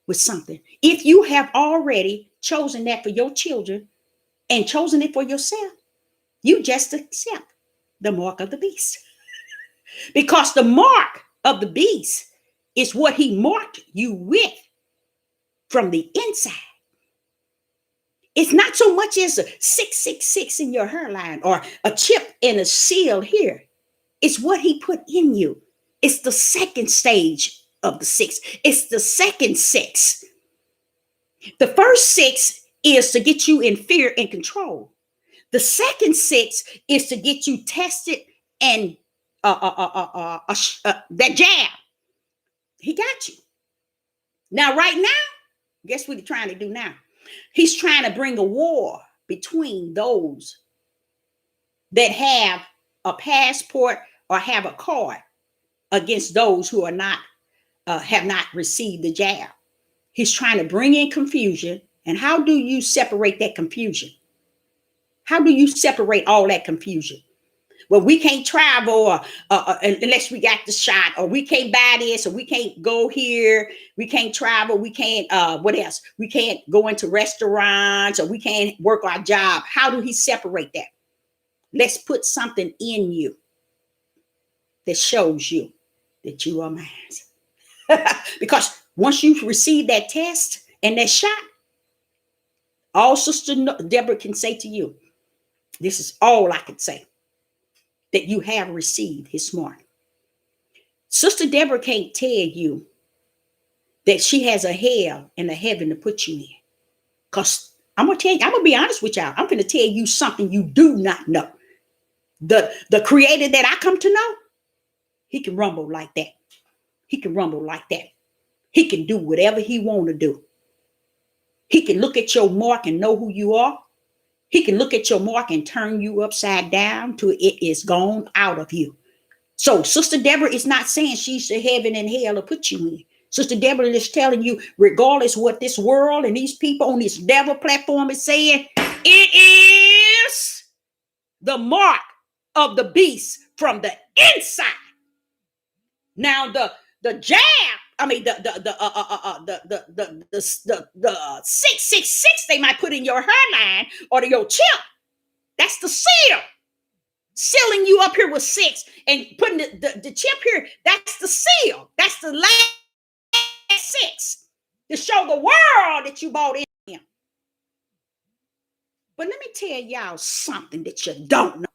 with something, if you have already chosen that for your children and chosen it for yourself, you just accept the mark of the beast. Because the mark of the beast is what he marked you with from the inside. It's not so much as a 666 in your hairline or a chip and a seal here. It's what he put in you. It's the second stage of the 6. It's the second 6. The first 6 is to get you in fear and control. The second 6 is to get you tested and that jab. He got you. Now, right now, guess what he's trying to do now? He's trying to bring a war between those that have a passport or have a card against those who are not have not received the jab. He's trying to bring in confusion. And how do you separate that confusion? How do you separate all that confusion? Well, we can't travel unless we got the shot, or we can't buy this, or we can't go here. We can't travel. We can't, what else? We can't go into restaurants, or we can't work our job. How do he separate that? Let's put something in you that shows you that you are mine. Because once you receive that test and that shot, all Sister Deborah can say to you, this is all I can say, that you have received his mark. Sister Deborah can't tell you that she has a hell and a heaven to put you in. Because I'm going to tell you, I'm going to be honest with y'all. I'm going to tell you something you do not know. The creator that I come to know, he can rumble like that. He can rumble like that. He can do whatever he want to do. He can look at your mark and know who you are. He can look at your mark and turn you upside down till it is gone out of you. So Sister Deborah is not saying she's the heaven and hell to put you in. Sister Deborah is telling you, regardless what this world and these people on this devil platform is saying, it is the mark of the beast from the inside. Now the jab, I mean the 666 they might put in your hairline or your chip. That's the seal. Sealing you up here with 6 and putting the chip here. That's the seal. That's the last 6 to show the world that you bought in him. But let me tell y'all something that you don't know.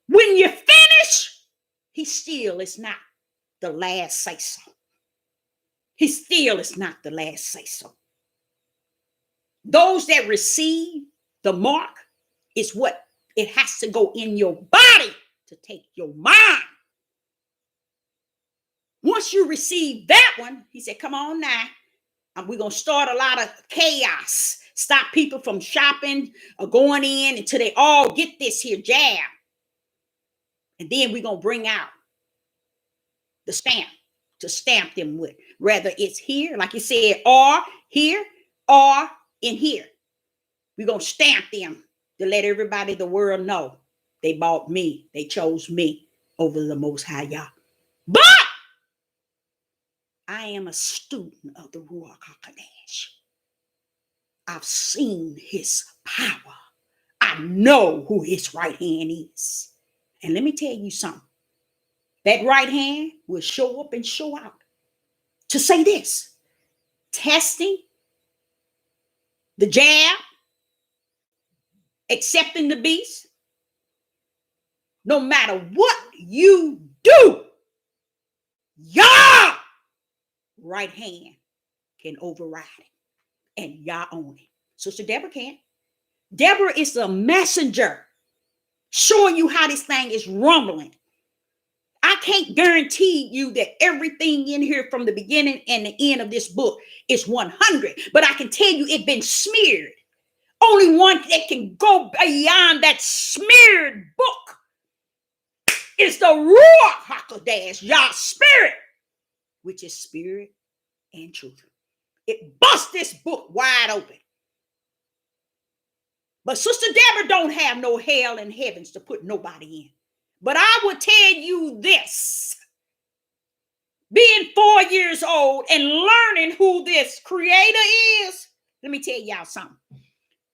When you finish, he still is not the last say so. He still is not the last say so. Those that receive the mark is what it has to go in your body to take your mind. Once you receive that one, he said, come on now. We're going to start a lot of chaos. Stop people from shopping or going in until they all get this here jab. And then we're going to bring out the stamp to stamp them with. Whether it's here, like you said, or here, or in here. We're going to stamp them to let everybody, the world know they bought me. They chose me over the Most High Yah. But I am a student of the Ruach HaKodesh. I've seen his power. I know who his right hand is. And let me tell you something. That right hand will show up and show out to say this. Testing, the jab, accepting the beast. No matter what you do, Yah right hand can override it. And Yah own it. Sister Deborah can't. Deborah is the messenger showing you how this thing is rumbling. I can't guarantee you that everything in here from the beginning and the end of this book is 100, but I can tell you it's been smeared. Only one that can go beyond that smeared book is the Ruach HaKodesh, Yah's spirit, which is spirit and truth. It busts this book wide open. But Sister Deborah don't have no hell and heavens to put nobody in. But I will tell you this. Being 4 years old and learning who this creator is, let me tell y'all something.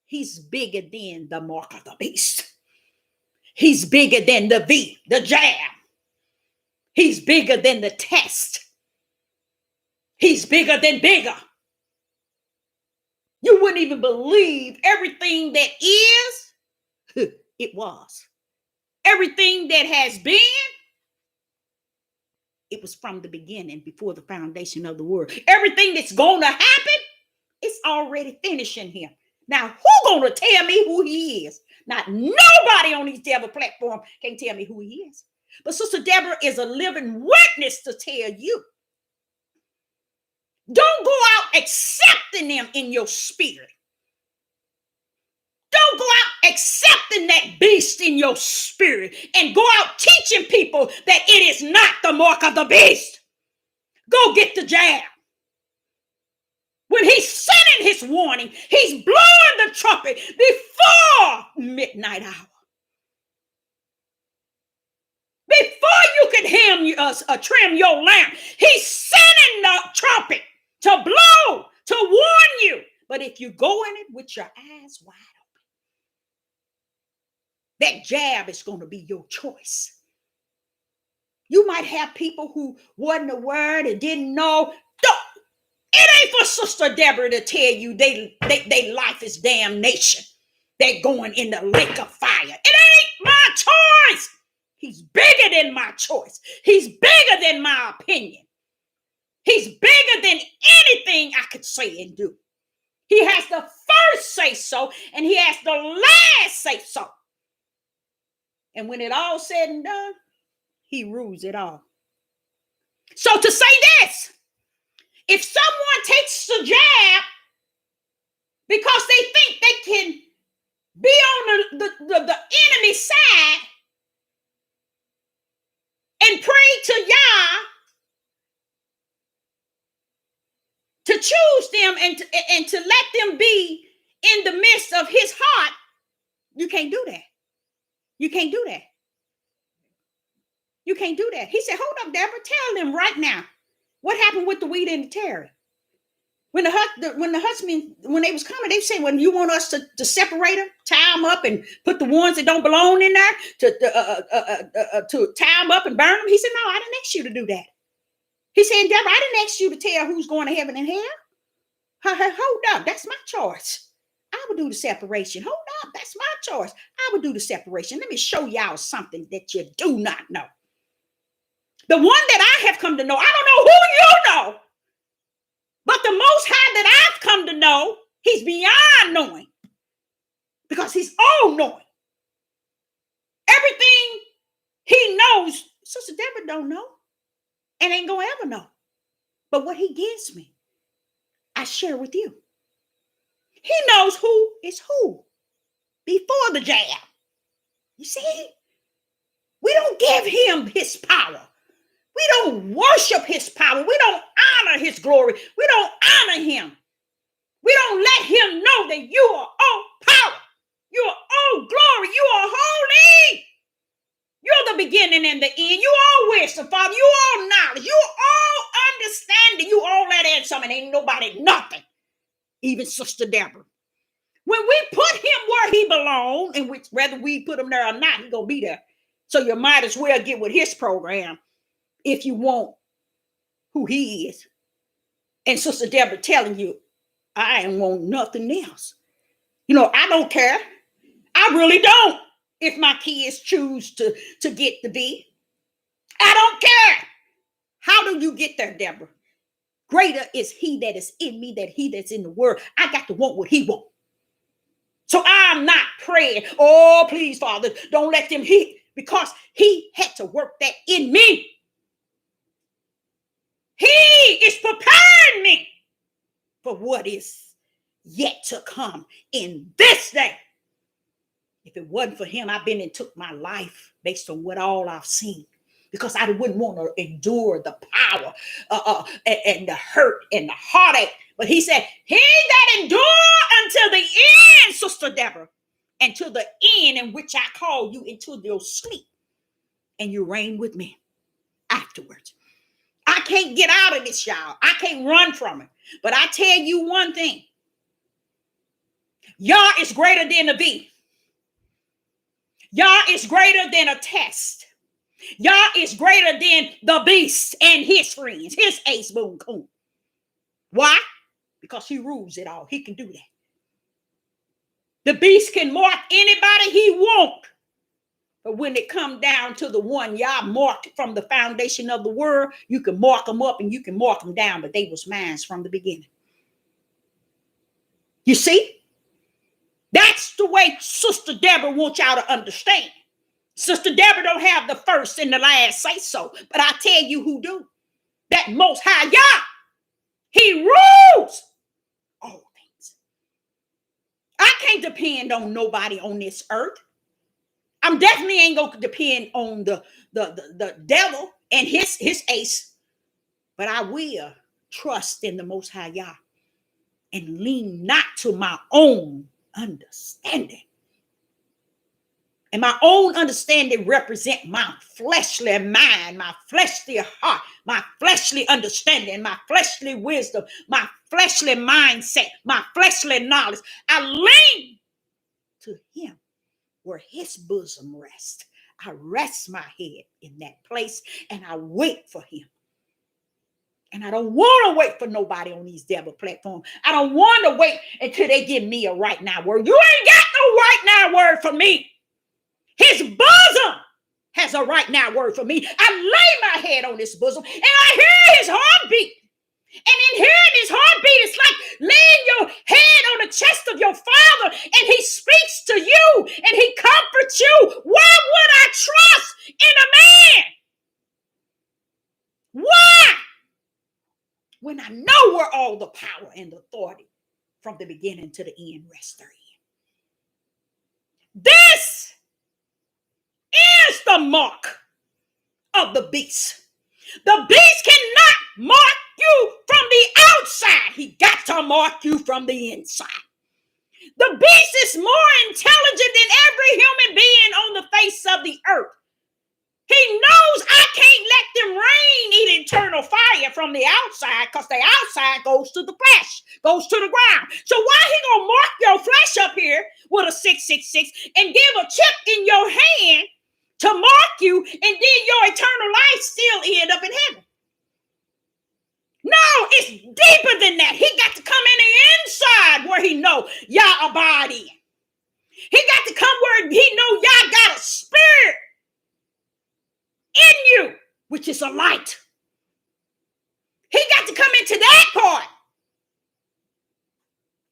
He's bigger than the mark of the beast. He's bigger than the V, the jab. He's bigger than the test. He's bigger than bigger. You wouldn't even believe everything that is, it was. Everything that has been, it was from the beginning, before the foundation of the world. Everything that's going to happen, it's already finishing him. Now, who going to tell me who he is? Not nobody on these devil platform can tell me who he is. But Sister Deborah is a living witness to tell you. Don't go out accepting them in your spirit. Don't go out accepting that beast in your spirit and go out teaching people that it is not the mark of the beast. Go get the jab. When he's sending his warning, he's blowing the trumpet before midnight hour. Before you can trim your lamp, he's sending the trumpet to blow, to warn you. But if you go in it with your eyes wide open, that jab is going to be your choice. You might have people who wasn't aware and didn't know. It ain't for Sister Deborah to tell you they life is damnation. They're going in the lake of fire. It ain't my choice. He's bigger than my choice. He's bigger than my opinion. He's bigger than anything I could say and do. He has the first say so, and he has the last say so. And when it all said and done, he rules it all. So to say this, if someone takes the jab because they think they can be on the enemy side and pray to Yah to choose them and to let them be in the midst of his heart, you can't do that. You can't do that. You can't do that. He said, hold up, Deborah, tell them right now what happened with the wheat and the tare. When the husband, when they was coming, they said, "When you want us to separate them, tie them up, and put the ones that don't belong in there to tie them up and burn them." He said, "No, I didn't ask you to do that." He said, "Deborah, I didn't ask you to tell who's going to heaven and hell. Hold up, that's my choice. I would do the separation. Hold up, that's my choice. I would do the separation. Let me show y'all something that you do not know. The one that I have come to know, I don't know who you know. But the Most High that I've come to know, he's beyond knowing because he's all knowing. Everything he knows, Sister Deborah don't know and ain't going to ever know. But what he gives me, I share with you. He knows who is who before the jab. You see, we don't give him his power. We don't worship his power. We don't honor his glory. We don't honor him. We don't let him know that you are all power. You are all glory. You are holy. You're the beginning and the end. You all wisdom, Father. You all knowledge. You all understanding. You all that and something. Ain't nobody nothing. Even Sister Deborah. When we put him where he belongs, and which whether we put him there or not, he's going to be there. So you might as well get with his program if you want who he is. And Sister Deborah telling you, I ain't want nothing else. You know, I don't care. I really don't. If my kids choose to get the B, I don't care. How do you get there, Deborah? Greater is he that is in me than he that's in the world. I got to want what he wants. So I'm not praying, oh, please, Father, don't let them hit, because he had to work that in me. He is preparing me for what is yet to come in this day. If it wasn't for him, I've been and took my life based on what all I've seen, because I wouldn't want to endure the power and the hurt and the heartache. But he said, he that endure until the end, Sister Deborah, and to the end in which I call you into your sleep, and you reign with me afterwards. I can't get out of this, y'all. I can't run from it. But I tell you one thing. Yah is greater than a B. Yah is greater than a test. Yah is greater than the beast and his friends, his ace boon coon. Why? Because he rules it all. He can do that. The beast can mark anybody he wants. But when it comes down to the one Yah marked from the foundation of the world, you can mark them up and you can mark them down, but they was mine from the beginning. You see? That's the way Sister Deborah wants y'all to understand. Sister Deborah don't have the first and the last say so, but I tell you who do. That Most High Yah, he rules all things. I can't depend on nobody on this earth. I'm definitely ain't gonna depend on the devil and his ace, but I will trust in the Most High Yah and lean not to my own understanding. And my own understanding represent my fleshly mind, my fleshly heart, my fleshly understanding, my fleshly wisdom, my fleshly mindset, my fleshly knowledge. I lean to him where his bosom rests. I rest my head in that place and I wait for him. And I don't want to wait for nobody on these devil platforms. I don't want to wait until they give me a right now word. You ain't got no right now word for me. His bosom has a right now word for me. I lay my head on his bosom and I hear his heartbeat. And in hearing his heartbeat, it's like laying your head on the chest of your father and he speaks to you and he comforts you. Why would I trust in a man? Why? When I know where all the power and authority from the beginning to the end rests therein. This is the mark of the beast. The beast cannot mark you from the outside. He got to mark you from the inside. The beast is more intelligent than every human being on the face of the earth. He knows I can't let them rain eternal fire from the outside, because the outside goes to the flesh, goes to the ground. So why he gonna mark your flesh up here with a 666 and give a chip in your hand to mark you, and then your eternal life still end up in heaven? No, it's deeper than that. He got to come in the inside where he know y'all abide in. He got to come where he know y'all got a spirit in you, which is a light. He got to come into that part.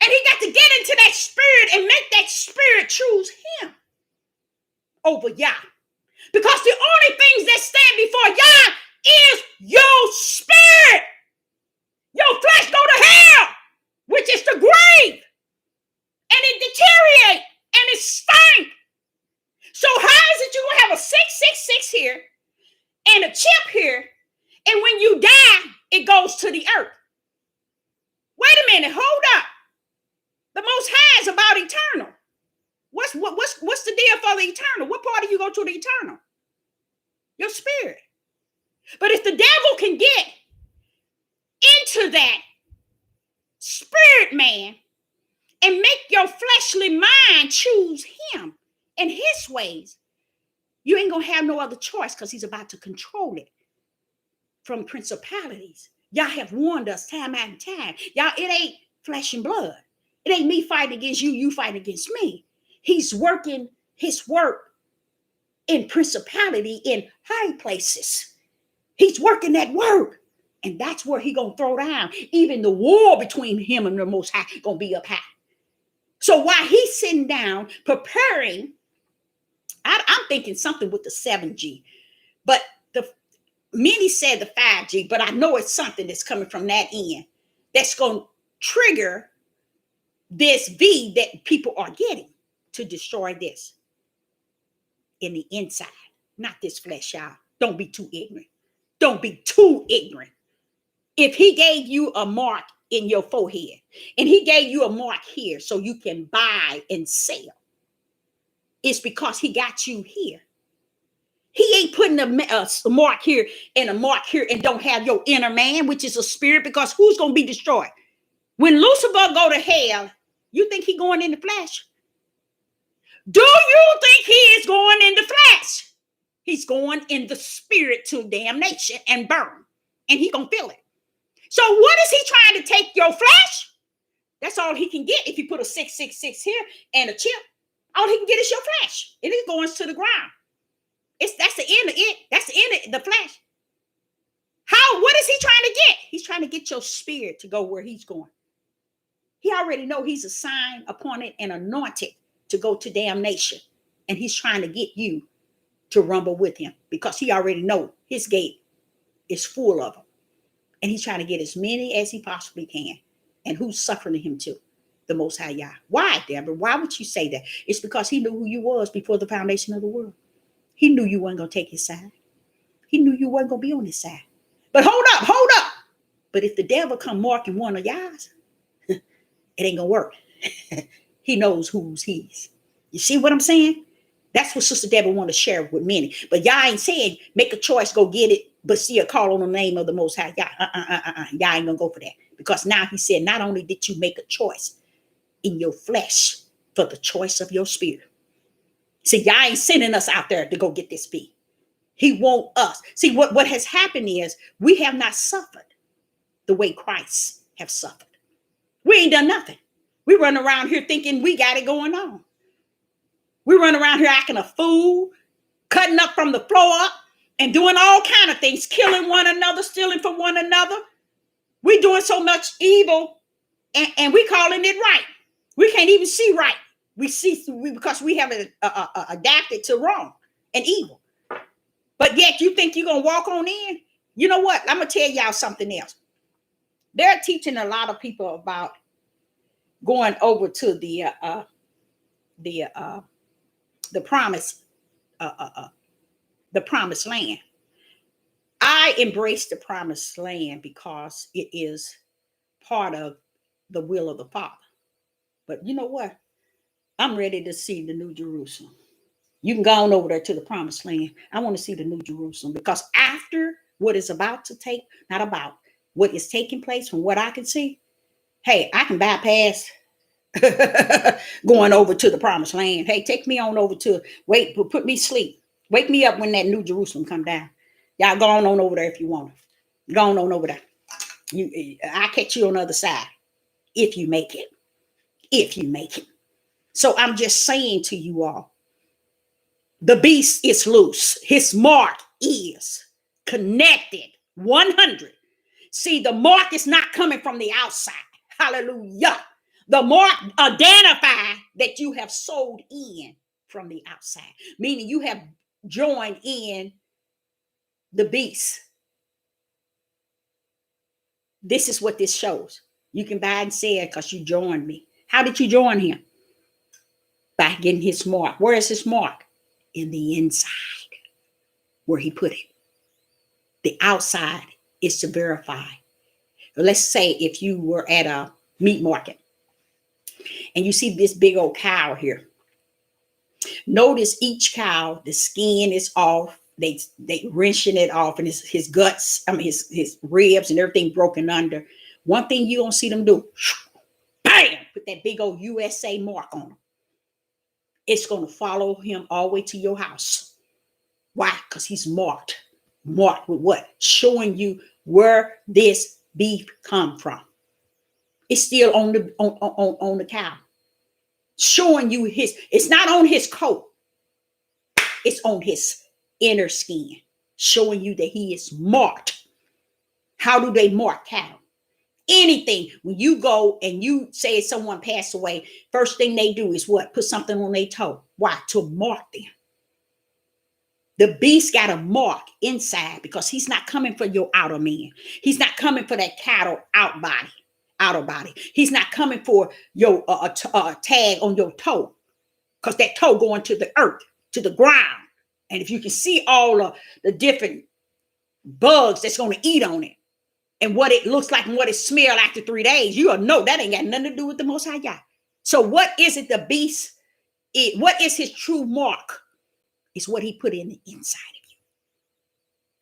And he got to get into that spirit and make that spirit choose him over Yah. Because the only things that stand before Yah is your spirit. Your flesh go to hell, which is the grave. And it deteriorate and it stank. So how is it you gonna have a 666 here and a chip here, and when you die, it goes to the earth? Wait a minute, hold up. The Most High is about eternal. What's the deal for the eternal? What part do you go to the eternal? Your spirit. But if the devil can get into that spirit man and make your fleshly mind choose him and his ways, you ain't gonna have no other choice, because he's about to control it from principalities. Y'all have warned us time after time. Y'all, it ain't flesh and blood. It ain't me fighting against you, you fighting against me. He's working his work in principality in high places. He's working that work. And that's where he gonna throw down. Even the war between him and the Most High gonna be up high. So while he's sitting down preparing, I'm thinking something with the 7G, but many said the 5G, but I know it's something that's coming from that end that's going to trigger this V that people are getting to destroy this in the inside, not this flesh, y'all. Don't be too ignorant. Don't be too ignorant. If he gave you a mark in your forehead and he gave you a mark here so you can buy and sell, it's because he got you here. He ain't putting a mark here and a mark here and don't have your inner man, which is a spirit, because who's going to be destroyed? When Lucifer go to hell, you think he going in the flesh? Do you think he is going in the flesh? He's going in the spirit to damnation and burn, and he going to feel it. So what is he trying to take your flesh? That's all he can get if you put a 666 here and a chip. All he can get is your flesh. It is going to the ground. That's the end of it. That's the end of the flesh. What is he trying to get? He's trying to get your spirit to go where he's going. He already know he's assigned, appointed, and anointed to go to damnation. And he's trying to get you to rumble with him, because he already know his gate is full of them. And he's trying to get as many as he possibly can. And who's suffering him too? The Most High Yah. Why, Deborah? Why would you say that? It's because he knew who you was before the foundation of the world. He knew you weren't going to take his side. He knew you weren't going to be on his side. But hold up. But if the devil come marking one of y'all's, it ain't going to work. He knows who's his. You see what I'm saying? That's what Sister Deborah want to share with many. But y'all ain't saying make a choice, go get it, but see a call on the name of the Most High. Y'all ain't going to go for that. Because now he said, not only did you make a choice in your flesh for the choice of your spirit. See, y'all ain't sending us out there to go get this fee. He want us. See, what has happened is we have not suffered the way Christ have suffered. We ain't done nothing. We run around here thinking we got it going on. We run around here acting a fool, cutting up from the floor up, and doing all kind of things, killing one another, stealing from one another. We doing so much evil, and we calling it right. We can't even see right. We see because we have adapted to wrong and evil. But yet you think you're going to walk on in? You know what? I'm going to tell y'all something else. They're teaching a lot of people about going over to the promised land. I embrace the promised land because it is part of the will of the Father. But you know what? I'm ready to see the New Jerusalem. You can go on over there to the promised land. I want to see the New Jerusalem, because after what is about to take, not about, what is taking place from what I can see, hey, I can bypass going over to the promised land. Hey, take me on over to, wait, put me sleep. Wake me up when that New Jerusalem come down. Y'all go on over there if you want to. Go on over there. I catch you on the other side if you make it. If you make it. So I'm just saying to you all, the beast is loose. His mark is connected 100. See, the mark is not coming from the outside. Hallelujah. The mark identify that you have sold in from the outside, meaning you have joined in the beast. This is what this shows. You can buy and sell because you joined me. How did you join him? By getting his mark. Where is his mark? In the inside, where he put it. The outside is to verify. Let's say if you were at a meat market and you see this big old cow here. Notice each cow, the skin is off. They wrenching it off, and his guts, his ribs and everything broken under. One thing you don't see them do, bam, put that big old USA mark on him. It's going to follow him all the way to your house. Why? Because he's marked. Marked with what? Showing you where this beef come from. It's still on the cow. Showing you it's not on his coat. It's on his inner skin. Showing you that he is marked. How do they mark cattle? Anything. When you go and you say someone passed away, first thing they do is what? Put something on their toe. Why? To mark them. The beast got a mark inside, because he's not coming for your outer man. He's not coming for that cattle outer body. He's not coming for your tag on your toe, because that toe going to the earth, to the ground. And if you can see all of the different bugs that's going to eat on it, and what it looks like and what it smells after 3 days, you'll know that ain't got nothing to do with the Most High God. So what is it the beast? What is his true mark? It's what he put in the inside of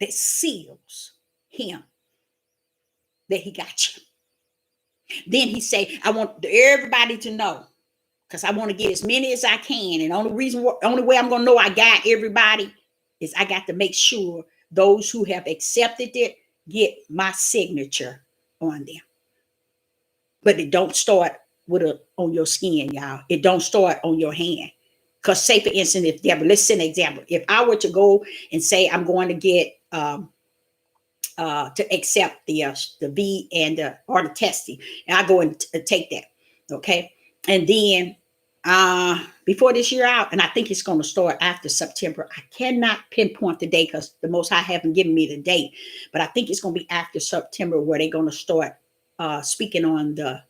you that seals him, that he got you. Then he say, I want everybody to know, because I want to get as many as I can. And only way I'm going to know I got everybody is I got to make sure those who have accepted it get my signature on them. But it don't start on your skin, y'all. It don't start on your hand. Because say, for instance, if Deborah, let's set an example. If I were to go and say I'm going to get to accept the V and or the testing, and I go and take that, okay, and then before this year out, and I think it's going to start after September. I cannot pinpoint the date because the Most High haven't given me the date, but I think it's going to be after September where they're going to start speaking on the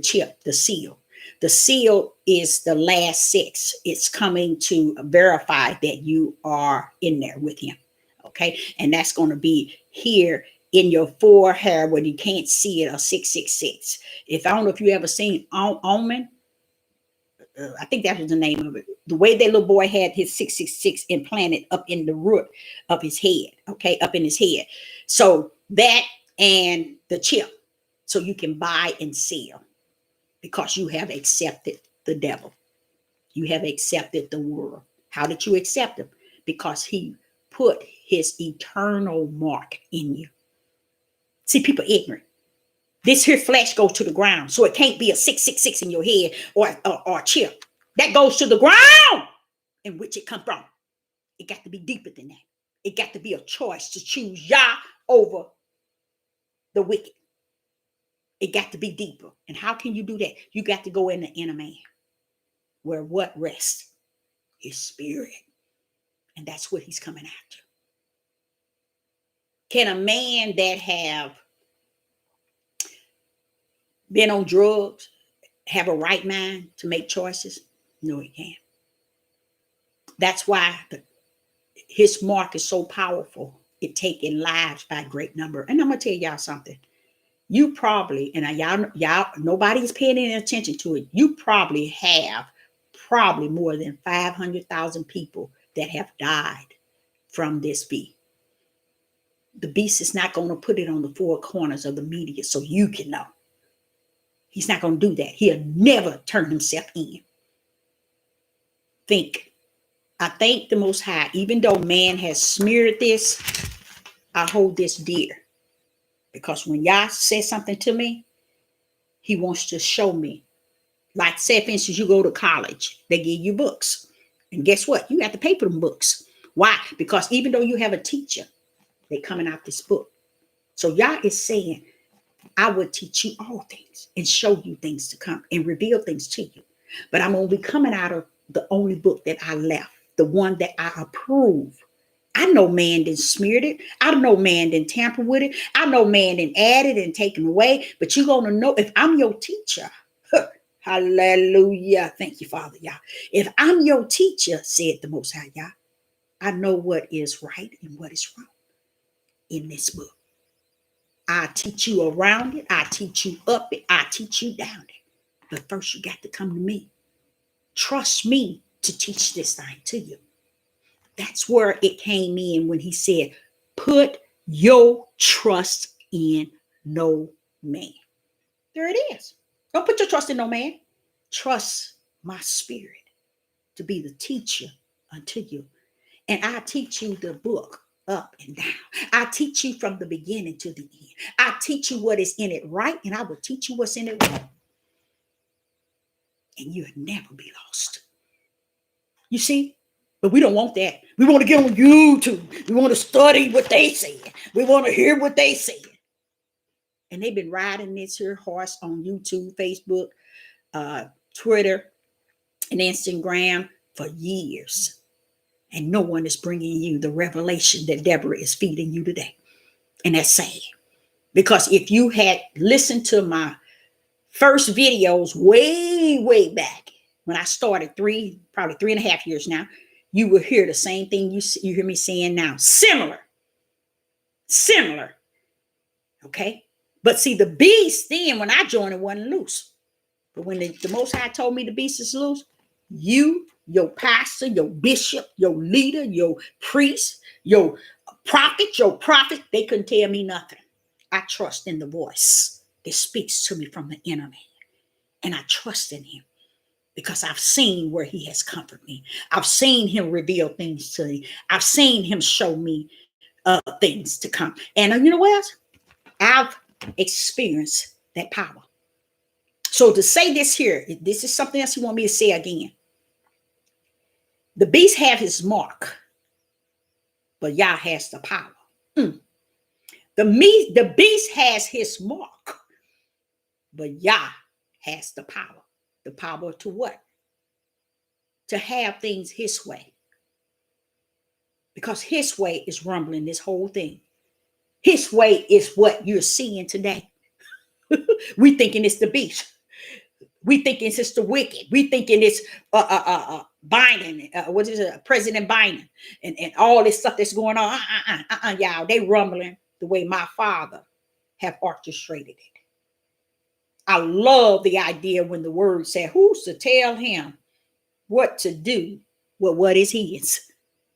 chip, the seal. The seal is the last 6. It's coming to verify that you are in there with him. Okay. And that's going to be here in your forehead where you can't see it, a 666. If I don't know if you ever seen Omen, I think that was the name of it. The way that little boy had his 666 implanted up in the root of his head. Okay. Up in his head. So that and the chip. So you can buy and sell. Because you have accepted the devil. You have accepted the world. How did you accept him? Because he put his eternal mark in you. See, people ignorant. This here flesh goes to the ground. So it can't be a 666 in your head or a chip. That goes to the ground in which it comes from. It got to be deeper than that. It got to be a choice to choose Yah over the wicked. It got to be deeper. And how can you do that? You got to go in the inner man, where what rests? His spirit. And that's what he's coming after. Can a man that have been on drugs have a right mind to make choices? No, he can't. That's why his mark is so powerful. It taking lives by a great number. And I'm going to tell y'all something. You probably, and y'all, nobody's paying any attention to it. You probably have probably more than 500,000 people that have died from this beast. The beast is not going to put it on the four corners of the media so you can know. He's not going to do that. He'll never turn himself in. I thank the Most High, even though man has smeared this, I hold this dear. Because when Yah says something to me, he wants to show me. Like, say, for instance, you go to college, they give you books. And guess what? You have to pay for them books. Why? Because even though you have a teacher, they're coming out this book. So Yah is saying, I will teach you all things and show you things to come and reveal things to you. But I'm only coming out of the only book that I left, the one that I approve. I know man didn't smeared it. I know man didn't tamper with it. I know man didn't add it and taken away. But you're going to know if I'm your teacher. Hallelujah. Thank you, Father Yah. If I'm your teacher, said the Most High Yah, I know what is right and what is wrong in this book. I teach you around it. I teach you up it. I teach you down it. But first you got to come to me. Trust me to teach this thing to you. That's where it came in when he said, put your trust in no man. There it is. Don't put your trust in no man. Trust my spirit to be the teacher unto you. And I teach you the book up and down. I teach you from the beginning to the end. I teach you what is in it right, and I will teach you what's in it wrong. And you'll never be lost. You see? But we don't want that. We want to get on YouTube. We want to study what they say. We want to hear what they say. And they've been riding this here horse on YouTube, Facebook, Twitter, and Instagram for years. And no one is bringing you the revelation that Deborah is feeding you today. And that's sad. Because if you had listened to my first videos way back, when I started probably 3.5 years now, you will hear the same thing you hear me saying now. Similar. Okay? But see, the beast then, when I joined, it wasn't loose. But when the Most High told me the beast is loose, you, your pastor, your bishop, your leader, your priest, your prophet, they couldn't tell me nothing. I trust in the voice that speaks to me from the inner man. And I trust in him because I've seen where he has comforted me. I've seen him reveal things to me. I've seen him show me things to come. And you know what else? I've experienced that power. So to say this here, this is something else you want me to say again. The beast have his mark, but Yah has the power. The beast has his mark, but Yah has the power. The power to what? To have things his way. Because his way is rumbling this whole thing. His way is what you're seeing today. We thinking it's the beast. We thinking it's the wicked. We thinking it's Biden. What is it? President Biden and all this stuff that's going on. Y'all, they rumbling the way my father have orchestrated it. I love the idea when the word said, who's to tell him what to do with what is his?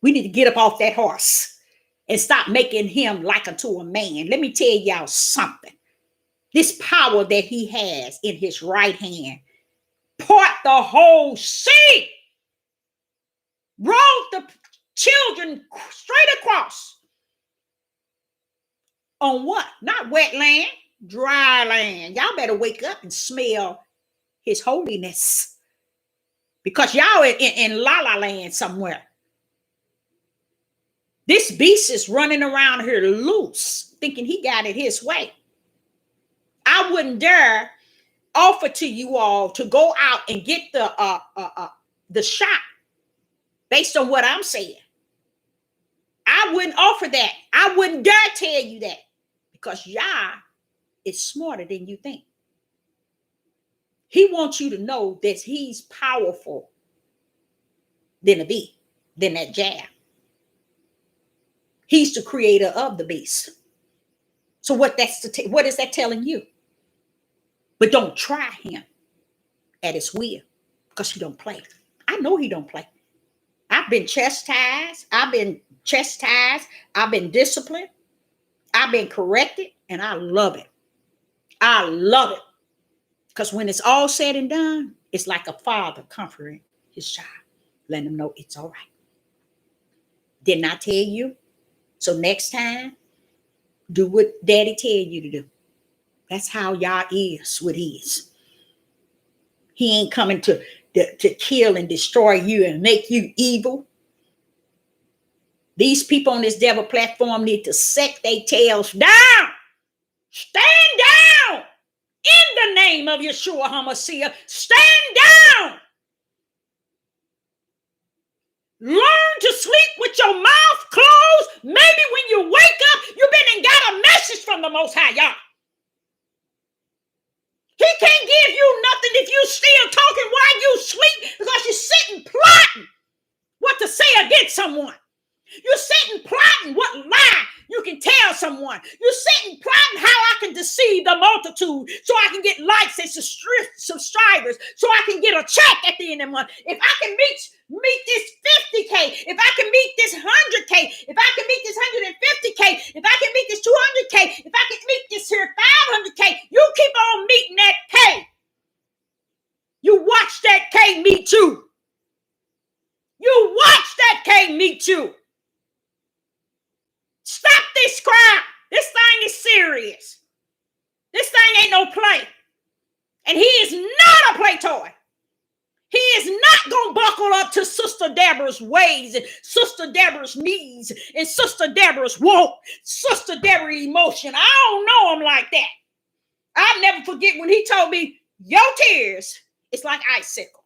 We need to get up off that horse and stop making him like unto a man. Let me tell y'all something. This power that he has in his right hand, part the whole sea, rolled the children straight across. On what? Not wet land, dry land. Y'all better wake up and smell his holiness. Because y'all in La La Land somewhere. This beast is running around here loose, thinking he got it his way. I wouldn't dare offer to you all to go out and get the shot based on what I'm saying. I wouldn't offer that. I wouldn't dare tell you that because Yah is smarter than you think. He wants you to know that he's powerful than a bee, than that jab. He's the creator of the beast. So what is that telling you? But don't try him at his will because he don't play. I know he don't play. I've been chastised. I've been disciplined. I've been corrected, and I love it. I love it. Because when it's all said and done, it's like a father comforting his child, letting him know it's all right. Didn't I tell you? So next time, do what daddy tell you to do. That's how Yah is with his. He ain't coming to kill and destroy you and make you evil. These people on this devil platform need to set their tails down. Stand down in the name of Yeshua HaMashiach. Stand down. Learn to sleep with your mouth closed. Maybe when you wake up, you've been and got a message from the Most High Yah. He can't give you nothing if you still talking while you sleep, because you're sitting plotting what to say against someone. You're sitting plotting what lie you can tell someone. You're sitting plotting how I can deceive the multitude so I can get likes and subscribers, so I can get a check at the end of the month. If I can meet this 50K, if I can meet this 100K, if I can meet this 150K, if I can meet this 200K, if I can meet this here 500K, you keep on meeting that K. You watch that K meet you. You watch that K meet you. Stop this crap. This thing is serious. This thing ain't no play. And he is not a play toy. He is not going to buckle up to Sister Deborah's ways and Sister Deborah's needs and Sister Deborah's want, Sister Deborah's emotion. I don't know him like that. I'll never forget when he told me, your tears, it's like icicle.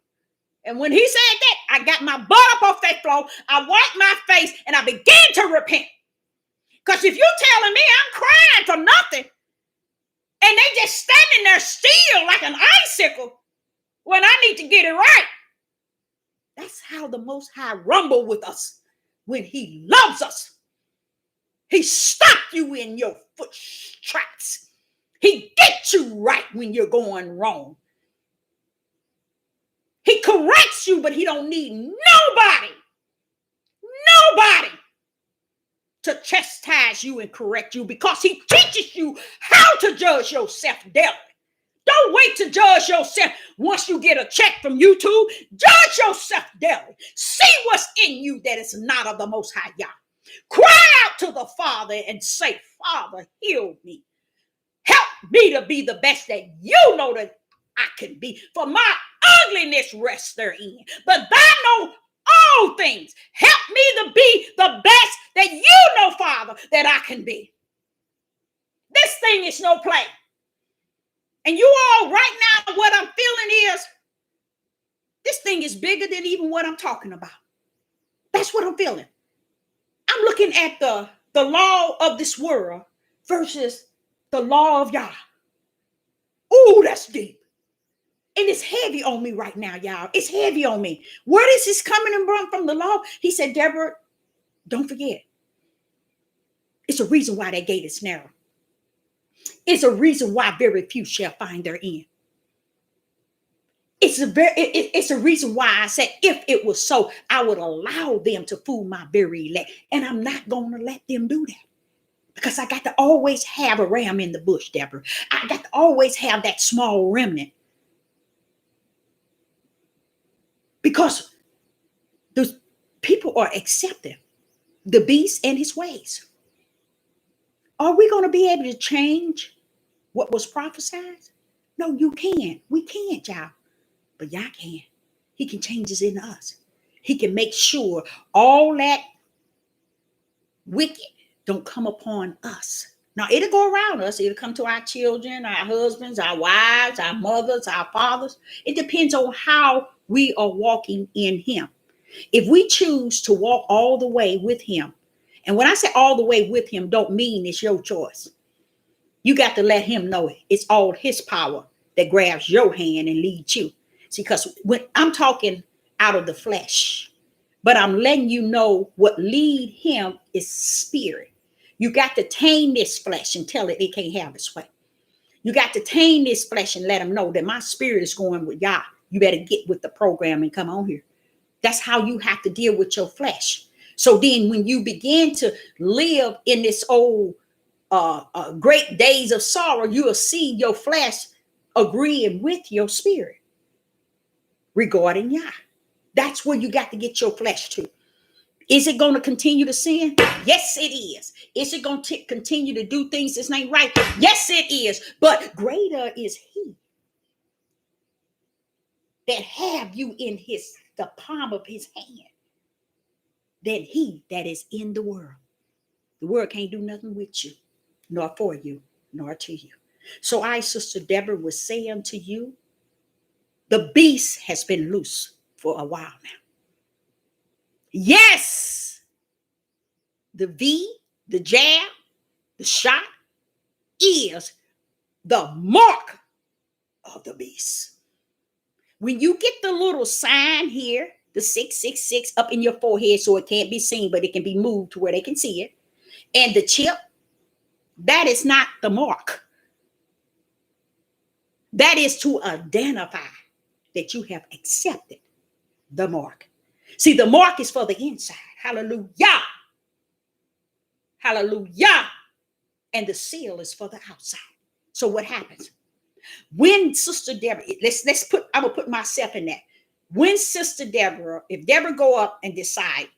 And when he said that, I got my butt up off that floor. I wiped my face and I began to repent. Because if you're telling me I'm crying for nothing and they just standing there still like an icicle when I need to get it right, that's how the Most High rumble with us when he loves us. He stopped you in your foot tracks. He gets you right when you're going wrong. He corrects you, but he don't need nobody to chastise you and correct you, because he teaches you how to judge yourself daily. Don't wait to judge yourself once you get a check from YouTube. Judge yourself daily. See what's in you that is not of the Most High Yah. Cry out to the Father and say, Father, heal me. Help me to be the best that you know that I can be. For my ugliness rests therein. But thou know all things. Help me to be the best that you know, Father, that I can be. This thing is no play. And you all right now, what I'm feeling is, this thing is bigger than even what I'm talking about. That's what I'm feeling. I'm looking at the law of this world versus the law of Yah. Ooh, that's deep. And it's heavy on me right now, y'all. It's heavy on me. Where is this coming from the law? He said, Deborah, don't forget. It's a reason why that gate is narrow. It's a reason why very few shall find their end. It's a reason why I said, if it was so, I would allow them to fool my very elect. And I'm not going to let them do that. Because I got to always have a ram in the bush, Deborah. I got to always have that small remnant. Because those people are accepting the beast and his ways. Are we going to be able to change what was prophesied? No, you can't. We can't, y'all. But Yah can. He can change us in us. He can make sure all that wicked don't come upon us. Now, it'll go around us. It'll come to our children, our husbands, our wives, our mothers, our fathers. It depends on how we are walking in him. If we choose to walk all the way with him, and when I say all the way with him, don't mean it's your choice. You got to let him know it's all his power that grabs your hand and leads you. See, because when I'm talking out of the flesh, but I'm letting you know what lead him is spirit. You got to tame this flesh and tell it can't have its way. You got to tame this flesh and let him know that my spirit is going with Yah. You better get with the program and come on here. That's how you have to deal with your flesh. So then when you begin to live in this old great days of sorrow, you will see your flesh agreeing with your spirit regarding Yah. That's where you got to get your flesh to. Is it going to continue to sin? Yes, it is. Is it going to continue to do things that's not right? Yes, it is. But greater is he that have you in the palm of his hand than he that is in the world. The world can't do nothing with you, nor for you, nor to you. So I, Sister Deborah, was saying to you, the beast has been loose for a while now. Yes, the V, the jab, the shot is the mark of the beast. When you get the little sign here, the 666 up in your forehead so it can't be seen, but it can be moved to where they can see it, and the chip, that is not the mark. That is to identify that you have accepted the mark. See, the mark is for the inside. Hallelujah. Hallelujah. And the seal is for the outside. So what happens? When Sister Deborah, I'm gonna put myself in that. When Sister Deborah, if Deborah go up and decide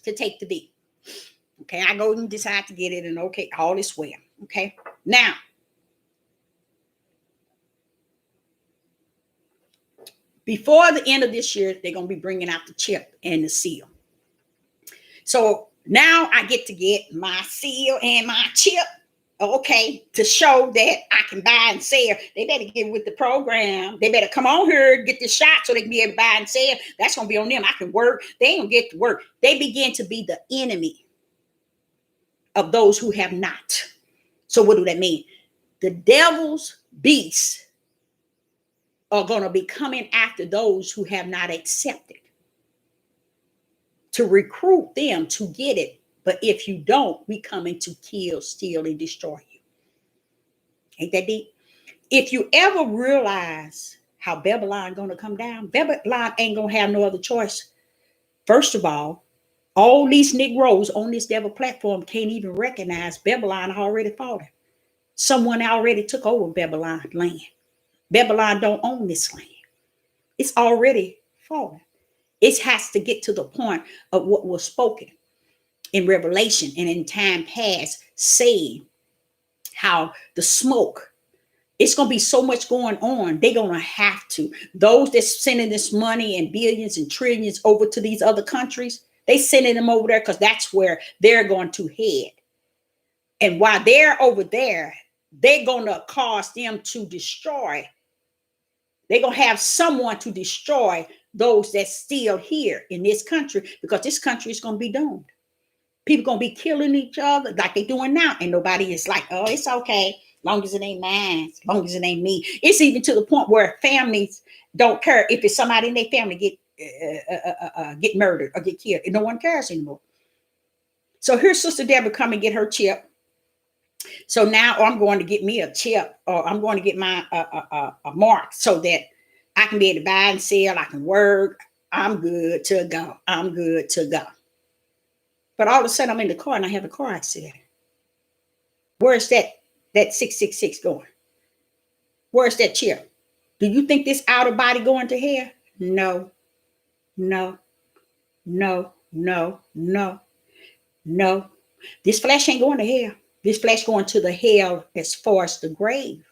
to take the V, okay, I go and decide to get it, and okay, all is well. Okay. Now, before the end of this year, they're going to be bringing out the chip and the seal. So now I get to get my seal and my chip, okay, to show that I can buy and sell. They better get with the program. They better come on here, get the shot so they can be able to buy and sell. That's going to be on them. I can work. They ain't going to get to work. They begin to be the enemy of those who have not. So what do that mean? The devil's beasts are going to be coming after those who have not accepted, to recruit them to get it. But if you don't, we coming to kill, steal, and destroy you. Ain't that deep? If you ever realize how Babylon going to come down, Babylon ain't going to have no other choice. First of all these Negroes on this devil platform can't even recognize Babylon already fallen. Someone already took over Babylon land. Babylon don't own this land. It's already fallen. It has to get to the point of what was spoken in Revelation and in time past, saying how the smoke, it's going to be so much going on. They're going to have to. Those that's sending this money and billions and trillions over to these other countries, they sending them over there because that's where they're going to head. And while they're over there, they're going to cause them to destroy. They're going to have someone to destroy those that's still here in this country, because this country is going to be doomed. People going to be killing each other like they're doing now. And nobody is like, oh, it's okay. Long as it ain't mine, as long as it ain't me. It's even to the point where families don't care if it's somebody in their family get murdered or get killed. And no one cares anymore. So here's Sister Deborah come and get her chip. So now I'm going to get me a chip, or I'm going to get my a mark so that I can be able to buy and sell. I can work. I'm good to go. I'm good to go. But all of a sudden I'm in the car and I have a car accident. Where's that 666 going? Where's that chip? Do you think this outer body going to hell? No, no, no, no, no, no. This flesh ain't going to hell. This flesh going to the hell as far as the grave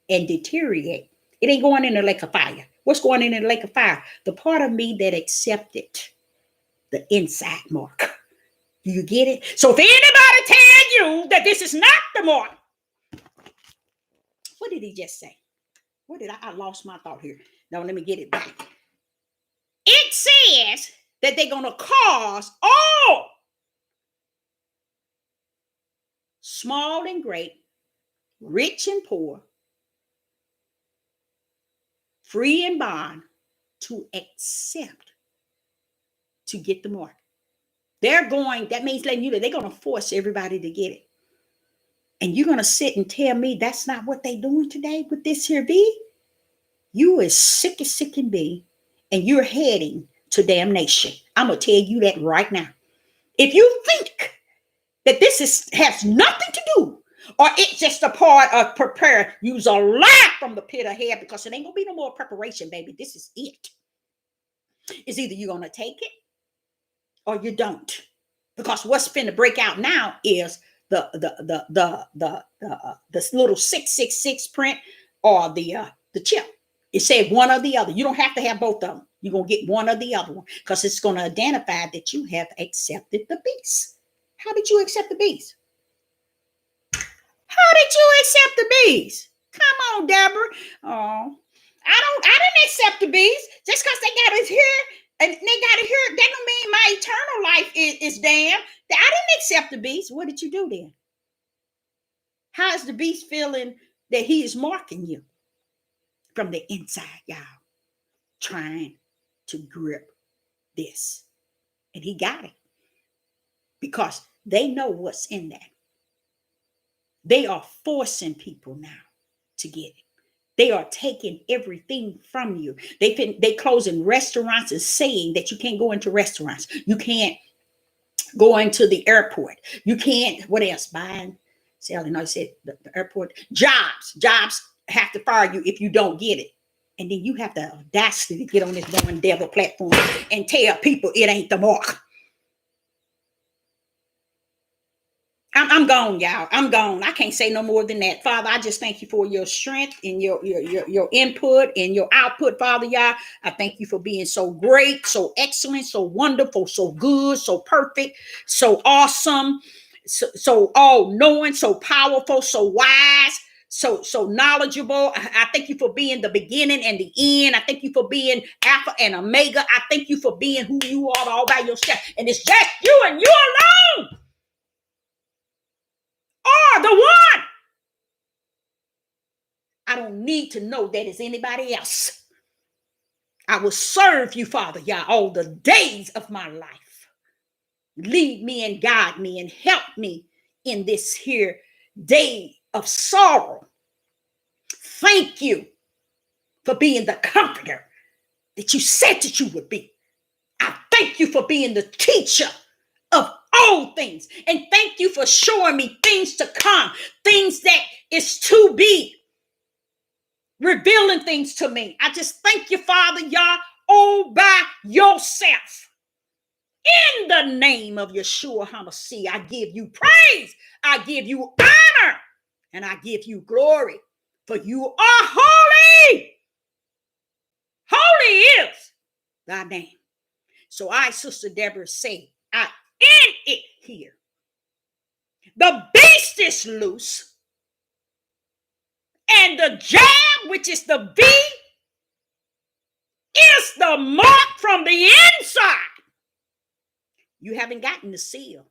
and deteriorate. It ain't going in the lake of fire. What's going in the lake of fire? The part of me that accepted the inside mark. Do you get it? So if anybody tell you that this is not the mark, what did he just say? What did I lost my thought here. Now let me get it back. It says that they're going to cause all, small and great, rich and poor, free and bond, to accept, to get the mark. They're going, that means letting you know they're going to force everybody to get it. And you're going to sit and tell me that's not what they're doing today with this here V? You as sick can be, and you're heading to damnation. I'm going to tell you that right now. If you think that has nothing to do, or it's just a part of prepare, use a lot from the pit of hell, because it ain't going to be no more preparation, baby. This is it. It's either you're going to take it or you don't. Because what's finna break out now is the little 666 print, or the chip. It said one or the other. You don't have to have both of them. You're going to get one or the other one, because it's going to identify that you have accepted the beast. How did you accept the beast? How did you accept the beast? Come on, Deborah. Oh, I didn't accept the beast. Just because they got it here and they got it here, that don't mean my eternal life is damned. I didn't accept the beast. What did you do then? How is the beast feeling that he is marking you from the inside, y'all? Trying to grip this. And he got it. Because they know what's in that. They are forcing people now to get it. They are taking everything from you. They closing restaurants and saying that you can't go into restaurants. You can't go into the airport. You can't, what else? Buying, selling. I said the airport. Jobs have to fire you if you don't get it. And then you have the audacity to get on this darn devil platform and tell people it ain't the mark. I'm gone, y'all. I'm gone. I can't say no more than that. Father, I just thank you for your strength and your input and your output, Father, y'all. I thank you for being so great, so excellent, so wonderful, so good, so perfect, so awesome, so all-knowing, so powerful, so wise, so knowledgeable. I thank you for being the beginning and the end. I thank you for being Alpha and Omega. I thank you for being who you are all by yourself. And it's just you and you alone. Or the one. I don't need to know that it's anybody else. I will serve you, Father, Yah, all the days of my life. Lead me and guide me and help me in this here day of sorrow. Thank you for being the comforter that you said that you would be. I thank you for being the teacher of all things. And thank you for showing me things to come, things that is to be, revealing things to me. I just thank you, Father, Yah, all by yourself. In the name of Yeshua HaMashiach, I give you praise, I give you honor, and I give you glory, for you are holy. Holy is thy name. So I, Sister Deborah, say, I end it here. The beast is loose, and the jab, which is the V, is the mark from the inside. You haven't gotten the seal.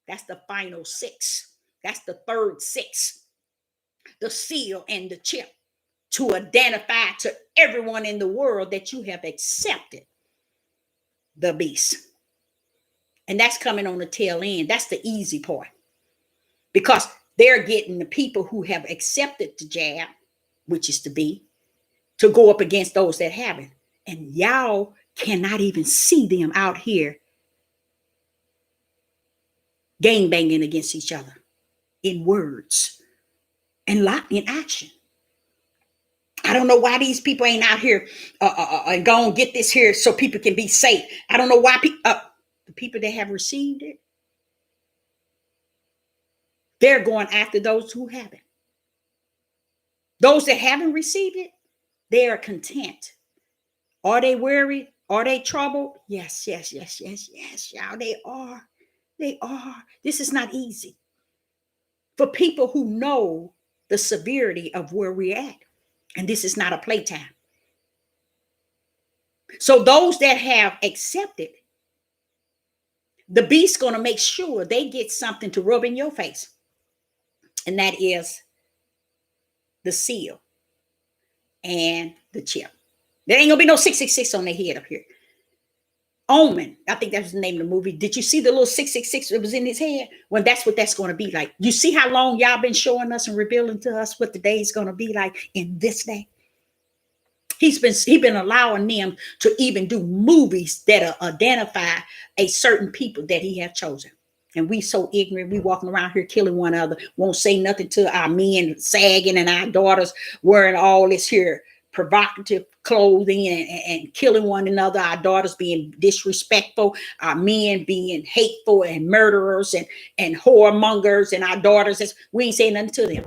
That's the final 6. That's the third 6. The seal and the chip, to identify to everyone in the world that you have accepted the beast. And that's coming on the tail end. That's the easy part. Because they're getting the people who have accepted the jab, which is the B, to go up against those that haven't. And y'all cannot even see them out here gang banging against each other in words and in action. I don't know why these people ain't out here and go and get this here so people can be safe. I don't know why the people that have received it, they're going after those who haven't. Those that haven't received it, they are content. Are they worried? Are they troubled? Yes, y'all. They are. They are. This is not easy. For people who know the severity of where we're at. And this is not a playtime. So those that have accepted, the beast's going to make sure they get something to rub in your face. And that is the seal and the chip. There ain't going to be no 666 on their head up here. Omen, I think that was the name of the movie. Did you see the little 666 that was in his head? Well, that's what that's going to be like. You see how long y'all been showing us and revealing to us what the day is going to be like in this day? He been allowing them to even do movies that identify a certain people that he have chosen. And we so ignorant, we walking around here killing one another, won't say nothing to our men sagging and our daughters wearing all this here provocative clothing and killing one another, our daughters being disrespectful, our men being hateful and murderers and whoremongers, and our daughters, we ain't saying nothing to them.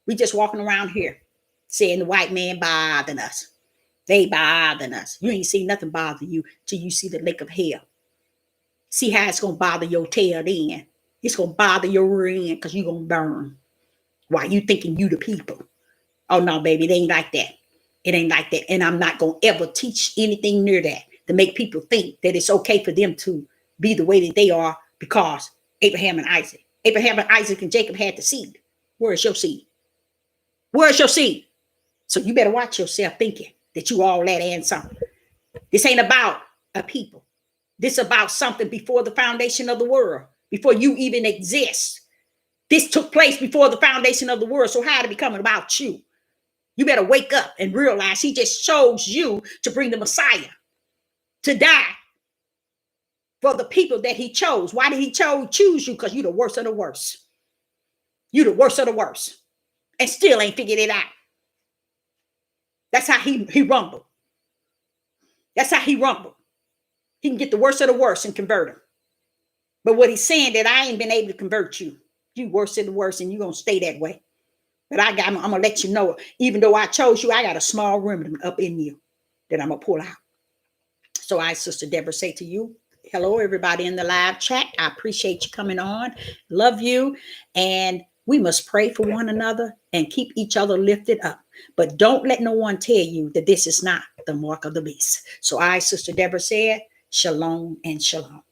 We just walking around here saying the white man bothering us. They bothering us. You ain't see nothing bother you till you see the lake of hell. See how it's going to bother your tail then. It's going to bother your rear end because you're going to burn. Why? You thinking you the people. Oh, no, baby, it ain't like that. It ain't like that. And I'm not going to ever teach anything near that to make people think that it's okay for them to be the way that they are because Abraham and Isaac. Abraham and Isaac and Jacob had the seed. Where's your seed? Where's your seed? So you better watch yourself thinking that you all that and something. This ain't about a people. This is about something before the foundation of the world, before you even exist. This took place before the foundation of the world. So how did it become about you? You better wake up and realize he just chose you to bring the Messiah to die for the people that he chose. Why did he choose you? Because you're the worst of the worst. You're the worst of the worst. And still ain't figured it out. That's how he rumbled. That's how he rumbled. He can get the worst of the worst and convert them. But what he's saying that I ain't been able to convert you. You worst of the worst and you're going to stay that way. But I'm going to let you know, even though I chose you, I got a small remnant up in you that I'm going to pull out. So I, Sister Deborah, say to you, hello, everybody in the live chat. I appreciate you coming on. Love you. And we must pray for one another and keep each other lifted up. But don't let no one tell you that this is not the mark of the beast. So I, Sister Deborah, said, shalom and shalom.